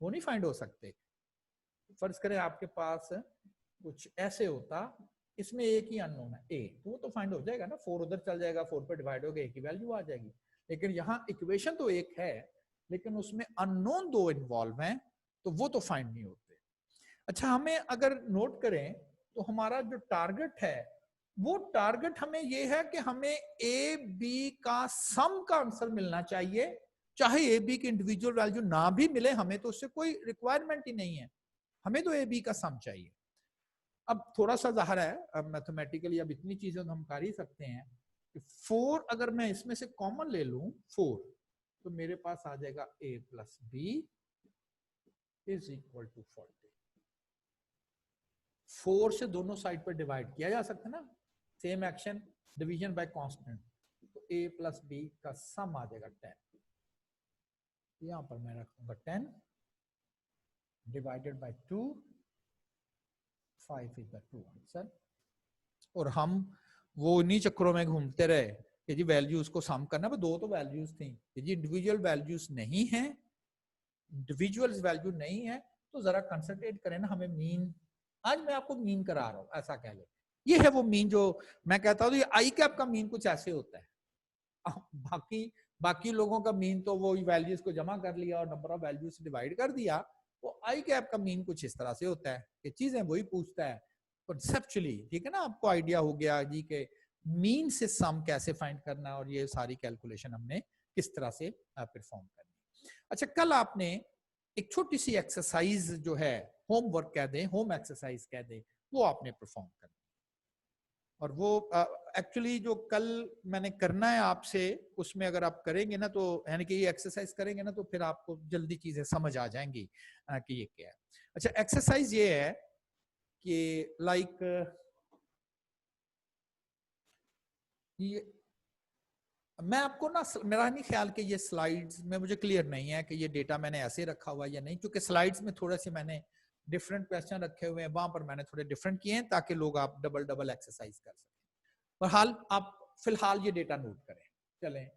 वो नहीं फाइंड हो सकते। फर्ज करें आपके पास कुछ ऐसे होता, इसमें एक ही अननोन है ए, तो वो तो फाइंड हो जाएगा ना, 4 उधर चल जाएगा, 4 पे डिवाइड हो गया, एक ही वैल्यू आ जाएगी। लेकिन यहाँ इक्वेशन तो एक है लेकिन उसमें अननोन दो इन्वॉल्व हैं, तो वो तो फाइंड नहीं होते। अच्छा, हमें अगर नोट करें तो हमारा जो टारगेट है वो टारगेट हमें ये है कि हमें ए बी का सम का आंसर मिलना चाहिए, चाहे ए बी की इंडिविजुअल वैल्यू ना भी मिले, हमें तो उससे कोई रिक्वायरमेंट ही नहीं है, हमें तो ए बी का सम चाहिए। अब थोड़ा सा ज़ाहिर है, अब मैथमेटिकली अब इतनी चीजें तो हम कर ही सकते हैं कि 4 अगर मैं इसमें से कॉमन ले लूं 4, तो मेरे पास आ जाएगा a plus B is equal to 40। 4 से दोनों साइड पर डिवाइड किया जा सकता है ना, same action, division bye constant, तो a प्लस बी का सम आ जाएगा 10। यहां पर मैं रखूंगा 10 divided by 2, 5 is the true answer. और हम वो इन्हीं चक्रों में घूमते रहे कि जी वैल्यूज को सम करना, दो तो वैल्यूज थी कि जी इंडिविजुअल वैल्यूज नहीं है, इंडिविजुअल वैल्यू नहीं है, तो जरा कंसंट्रेट करें ना, हमें मीन, आज मैं आपको मीन करा रहा हूं, ऐसा कह लो, ये है वो मीन जो मैं कहता हूं, ये आई कैप का मीन कुछ ऐसे होता है। बाकी लोगों का मीन तो वो वैल्यूज को जमा कर लिया और नंबर ऑफ वैल्यूज से डिवाइड कर दिया, वो आई कैप का मीन कुछ इस तरह से होता है कि चीजें वही पूछता है कॉन्सेप्चुअली, ठीक है ना, आपको आइडिया हो गया जी के मीन से सम कैसे फाइंड करना और ये सारी कैलकुलेशन हमने किस तरह से परफॉर्म करनी। अच्छा, कल आपने एक छोटी सी एक्सरसाइज जो है, होमवर्क कह दें, होम एक्सरसाइज कह दें, वो आपने परफॉर्म करना, और वो एक्चुअली जो कल मैंने करना है आपसे, उसमें अगर आप करेंगे ना, तो यानी कि ये एक्सरसाइज करेंगे ना, तो फिर आपको जल्दी चीजें समझ आ जाएंगी कि ये क्या है। अच्छा, एक्सरसाइज ये है कि लाइक ये मैं आपको ना, मेरा नहीं ख्याल कि ये स्लाइड्स में मुझे क्लियर नहीं है कि ये डेटा मैंने ऐसे रखा हुआ है या नहीं, क्योंकि स्लाइड्स में थोड़े से मैंने डिफरेंट क्वेश्चन रखे हुए हैं, वहां पर मैंने थोड़े डिफरेंट किए हैं ताकि लोग आप डबल एक्सरसाइज कर सकें। बहरहाल आप फिलहाल ये डेटा नोट करें, चलें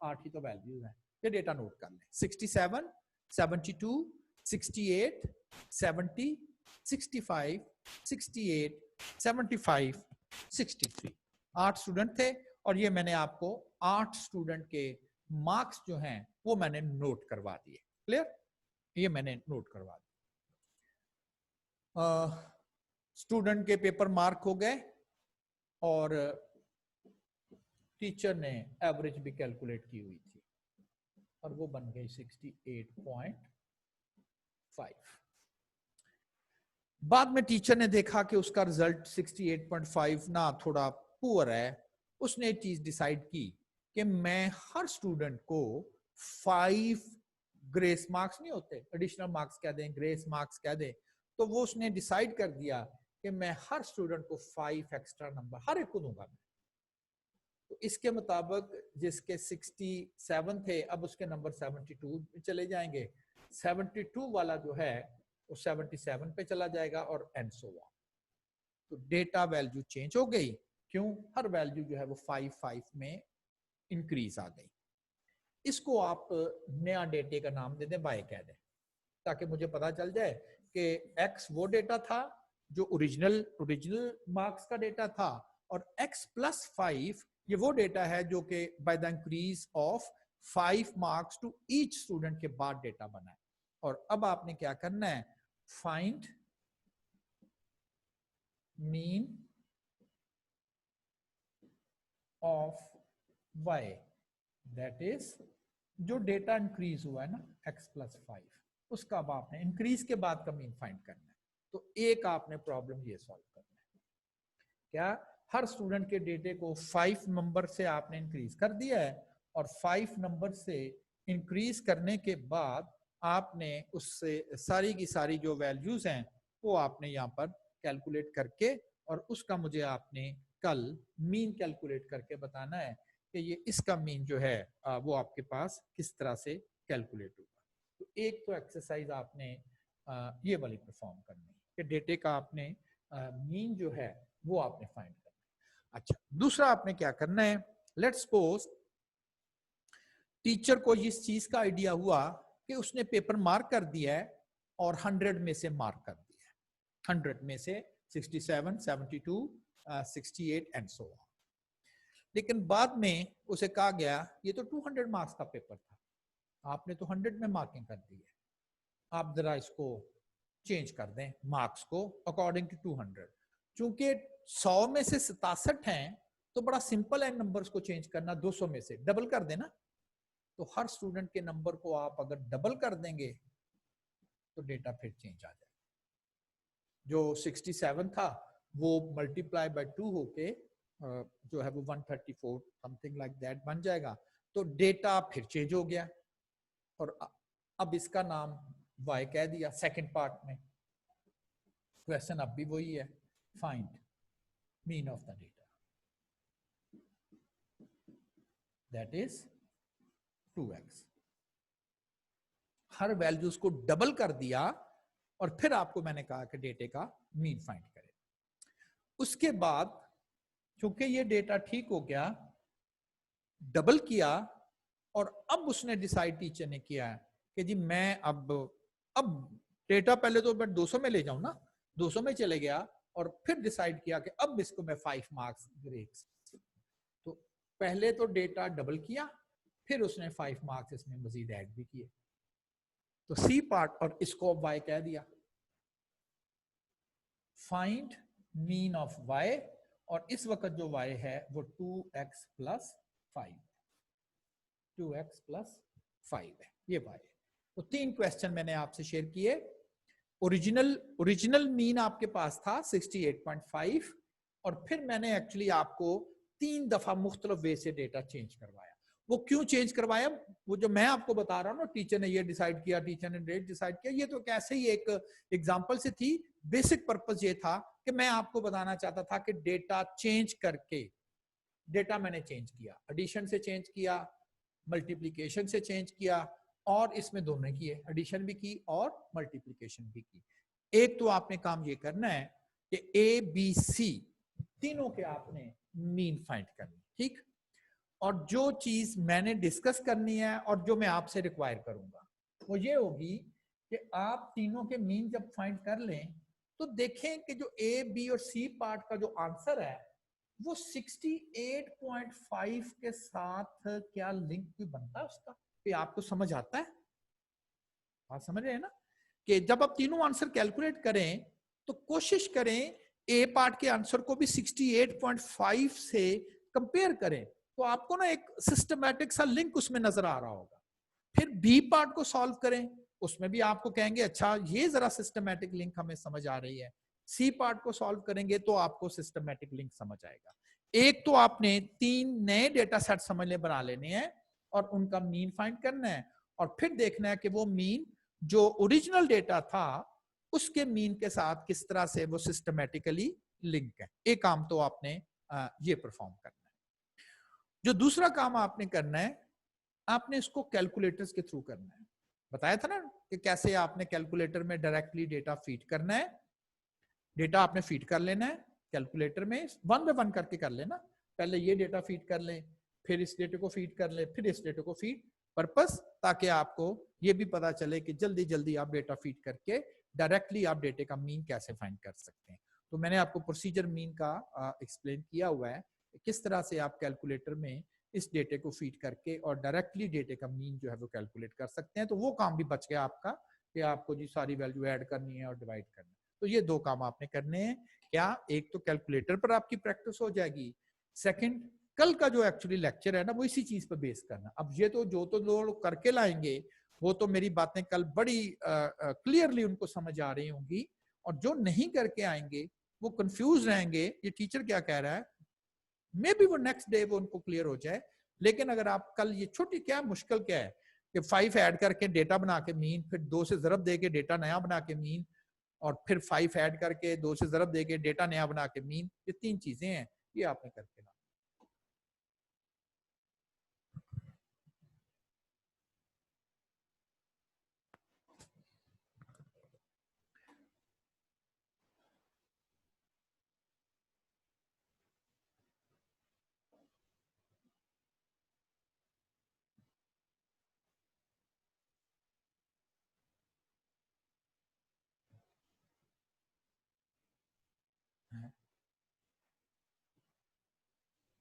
8 ही तो वैल्यूज हैं, ये डेटा नोट कर लें। 67, 72, 68, 70, 65, 68, 75, 63, 8 स्टूडेंट थे, और ये मैंने आपको 8 स्टूडेंट के मार्क्स जो हैं वो मैंने नोट करवा दिए। क्लियर, ये मैंने नोट करवा दिए। स्टूडेंट के पेपर मार्क हो गए, और टीचर ने एवरेज भी कैलकुलेट की हुई थी, और वो बन गई 68.5। बाद में टीचर ने देखा कि उसका रिजल्ट 68.5 ना थोड़ा पुअर है, उसने एक चीज डिसाइड की कि मैं हर स्टूडेंट को 5 ग्रेस मार्क्स, नहीं होते एडिशनल मार्क्स कह दें, ग्रेस मार्क्स कह दें, तो वो उसने डिसाइड कर दिया कि मैं हर स्टूडेंट को 5 एक्स्ट्रा नंबर हर एक को दूंगा। तो इसके मुताबिक जिसके 67 थे, अब उसके नंबर 72 चले जाएंगे, 72 वाला जो है वो 77 पे चला जाएगा, और एंड सो ऑन। तो डेटा वैल्यू चेंज हो गई, क्यों? हर वैल्यू जो है वो 5 में इंक्रीज आ गई। इसको आप नया डेटे का नाम दे दें, बाय कह दें, ताकि मुझे पता चल जाए कि x वो डेटा था जो ओरिजिनल मार्क्स का डेटा था, और x प्लस 5 ये वो डेटा है जो कि by the increase of 5 marks to each student के बाद डेटा बना है। और अब आपने क्या करना है, find mean of y, that is जो डेटा इंक्रीज हुआ है ना x प्लस 5, उसका अब आपने इंक्रीज के बाद का मीन फाइंड करना है। तो एक आपने प्रॉब्लम ये सॉल्व करना है, क्या हर स्टूडेंट के डेटे को 5 नंबर से आपने इंक्रीज कर दिया है, और 5 नंबर से इंक्रीज करने के बाद आपने उससे सारी की सारी जो वैल्यूज हैं वो आपने यहाँ पर कैलकुलेट करके, और उसका मुझे आपने कल मीन कैलकुलेट करके बताना है कि ये इसका मीन जो है वो आपके पास किस तरह से कैलकुलेट होगा। तो एक तो एक्सरसाइज आपने ये वाली परफॉर्म करनी है कि डेटे का आपने मीन जो है वो आपने फाइंड करना है। अच्छा, दूसरा आपने क्या करना है, लेट्स सपोज टीचर को इस चीज का आइडिया हुआ कि उसने पेपर मार्क कर दिया है और 100 में से मार्क कर दिया है, 100 में से 67, 72, 68 एंड सो ऑन। लेकिन बाद में उसे कहा गया ये तो 200 मार्क्स का पेपर था, आपने तो 100 में मार्किंग कर दी है, आप जरा इसको चेंज कर दें मार्क्स को अकॉर्डिंग टू 200। चूंकि 100 में से 67 हैं, तो बड़ा सिंपल है नंबर्स को चेंज करना। 200 में से डबल कर देना, तो हर स्टूडेंट के नंबर को आप अगर डबल कर देंगे तो डेटा फिर चेंज आ जाएगा। जो 67 था वो मल्टीप्लाई बाय 2 होके जो है वो 134 समथिंग लाइक दैट बन जाएगा, तो डेटा फिर चेंज हो गया। और अब इसका नाम y कह दिया सेकंड पार्ट में। क्वेश्चन अब भी वही है, find mean of the data, that is 2x। Her values को डबल कर दिया और फिर आपको मैंने कहा कि डेटे का मीन फाइंड करें। उसके बाद क्योंकि ये डेटा ठीक हो गया, डबल किया, और अब उसने डिसाइड टीचर ने किया है कि जी मैं अब डेटा पहले तो मैं 200 में ले जाऊं ना, 200 में चले गया और फिर डिसाइड किया कि अब इसको मैं 5 मार्क्स ग्रेड्स। तो पहले तो डेटा डबल किया, फिर उसने 5 मार्क्स इसमें मजीद ऐड भी किए। तो सी पार्ट, और इसको अब y कह दिया। फाइंड मीन ऑफ y, और इस वक्त जो y है वो 2x प्लस 5, 2x प्लस 5 है, ये y है। तो 3 क्वेश्चन मैंने आपसे शेयर किए। ओरिजिनल मीन आपके पास था 68.5, और फिर मैंने एक्चुअली आपको 3 दफा मुख्तलिफ वे से डेटा चेंज करवाया। वो क्यों चेंज करवाया, वो जो मैं आपको बता रहा हूं ना, टीचर ने ये डिसाइड किया, टीचर ने डेट डिसाइड किया, ये तो कैसे ही एक एग्जांपल से थी। बेसिक पर्पस ये था कि मैं आपको बताना चाहता था कि डेटा चेंज करके, डेटा मैंने चेंज किया, एडिशन से चेंज किया, मल्टीप्लिकेशन से चेंज किया, और इसमें दोनों किए, एडिशन भी की और मल्टीप्लिकेशन भी की। एक तो आपने काम ये करना है कि ए बी सी तीनों के आपने मीन फाइंड करनी, ठीक। और जो चीज मैंने डिस्कस करनी है और जो मैं आपसे रिक्वायर करूंगा वो ये होगी कि आप तीनों के मीन जब फाइंड कर लें तो देखें कि जो ए बी और सी पार्ट का जो आंसर है वो 68.5 के साथ क्या लिंक भी बनता है उसका, ये आपको समझ आता है? बात समझ रहे हैं ना, कि जब आप तीनों आंसर कैलकुलेट करें तो कोशिश करें ए पार्ट के आंसर को भी 68.5 से कंपेयर करें, तो आपको ना एक सिस्टमैटिक सा लिंक उसमें नजर आ रहा होगा। फिर बी पार्ट को सॉल्व करें, उसमें भी आपको कहेंगे अच्छा ये जरा सिस्टमैटिक लिंक हमें समझ आ रही है। सी पार्ट को सॉल्व करेंगे तो आपको सिस्टमैटिक लिंक समझ आएगा। एक तो आपने 3 नए डेटा सेट समझ ले बना लेने हैं और उनका मीन फाइंड करना है, और फिर देखना है कि वो मीन जो ओरिजिनल डेटा था उसके मीन के साथ किस तरह से वो सिस्टमैटिकली लिंक है। एक काम तो आपने ये परफॉर्म करना है। जो दूसरा काम आपने करना है, आपने इसको कैलकुलेटर्स के थ्रू करना है। बताया था ना कि कैसे आपने कैलकुलेटर में डायरेक्टली डेटा फीड करना है। डेटा आपने फीड कर लेना है कैलकुलेटर में, 1 बाय 1 करके कर लेना। पहले ये डेटा फीड कर लें, फिर इस डेटे को फीड कर लें, फिर इस डेटे को फीड, पर्पस ताकि आपको ये भी पता चले कि जल्दी जल्दी आप डेटा फीड करके डायरेक्टली आप डेटे का मीन कैसे फाइंड कर सकते हैं। तो मैंने आपको प्रोसीजर मीन का एक्सप्लेन किया हुआ है, किस तरह से आप कैलकुलेटर में इस डेटे को फीड करके और डायरेक्टली डेटे का मीन जो है वो कैलकुलेट कर सकते हैं। तो वो काम भी बच गया आपका कि आपको जी सारी वैल्यू ऐड करनी है और डिवाइड करनी है। तो ये 2 काम आपने करने हैं। क्या, एक तो कैलकुलेटर पर आपकी प्रैक्टिस हो जाएगी, सेकंड कल का जो एक्चुअली लेक्चर है ना वो इसी चीज पर बेस करना। अब ये तो जो तो लोग करके लाएंगे वो तो मेरी बातें कल बड़ी क्लियरली उनको समझ आ रही होंगी, और जो नहीं करके आएंगे वो कंफ्यूज रहेंगे ये टीचर क्या कह रहा है, मे बी वो नेक्स्ट डे वो उनको क्लियर हो जाए। लेकिन अगर आप कल ये छोटी, क्या मुश्किल क्या है कि 5 ऐड करके डेटा बना के मीन, फिर 2 से ज़रब दे के डेटा नया बना के मीन, और फिर 5 ऐड करके 2 से ज़रब दे के डेटा नया बना के मीन, ये 3 चीजें हैं, ये आपने करके ना।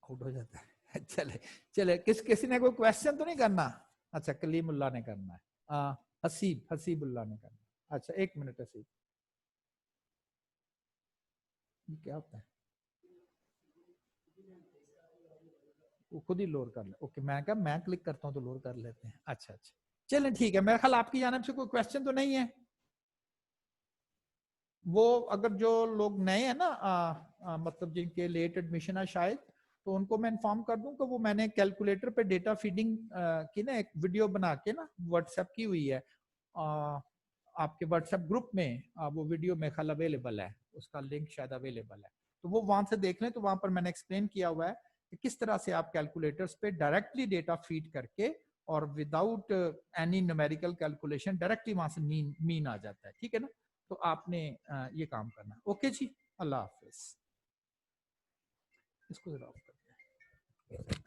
आउट हो जाता है। चले चले, किसी ने कोई क्वेश्चन तो नहीं करना? अच्छा, कलीमुल्लाह ने करना है, हसीबुल्लाह ने करना है। अच्छा 1 मिनट हसीब। ये क्या होता है? वो खुद ही लोड कर ले। ओके, मैं क्लिक करता हूँ तो लोड कर लेते हैं। अच्छा अच्छा, चलें ठीक है। मेरा ख्याल आपकी जानिब से कोई क्वेश्चन तो नहीं है। वो अगर जो लोग नए हैं ना, मतलब जिनके लेट एडमिशन है शायद, तो उनको मैं इन्फॉर्म कर दूं कि वो मैंने कैलकुलेटर पे डेटा फीडिंग की ना एक वीडियो बना के ना व्हाट्सएप की हुई है। आपके व्हाट्सएप ग्रुप में वो वीडियो मेरे ख्याल अवेलेबल है, उसका लिंक शायद अवेलेबल है, तो वो वहां से देख लें। तो वहां पर मैंने एक्सप्लेन किया हुआ है कि किस तरह से आप कैलकुलेटर्स पे डायरेक्टली डेटा फीड करके और without any numerical calculation directly वहां से मीन आ जाता है। ठीक है ना? तो आपने ये काम करना। ओके जी, अल्लाह हाफिज। इसको जरा ऑफ कर दें।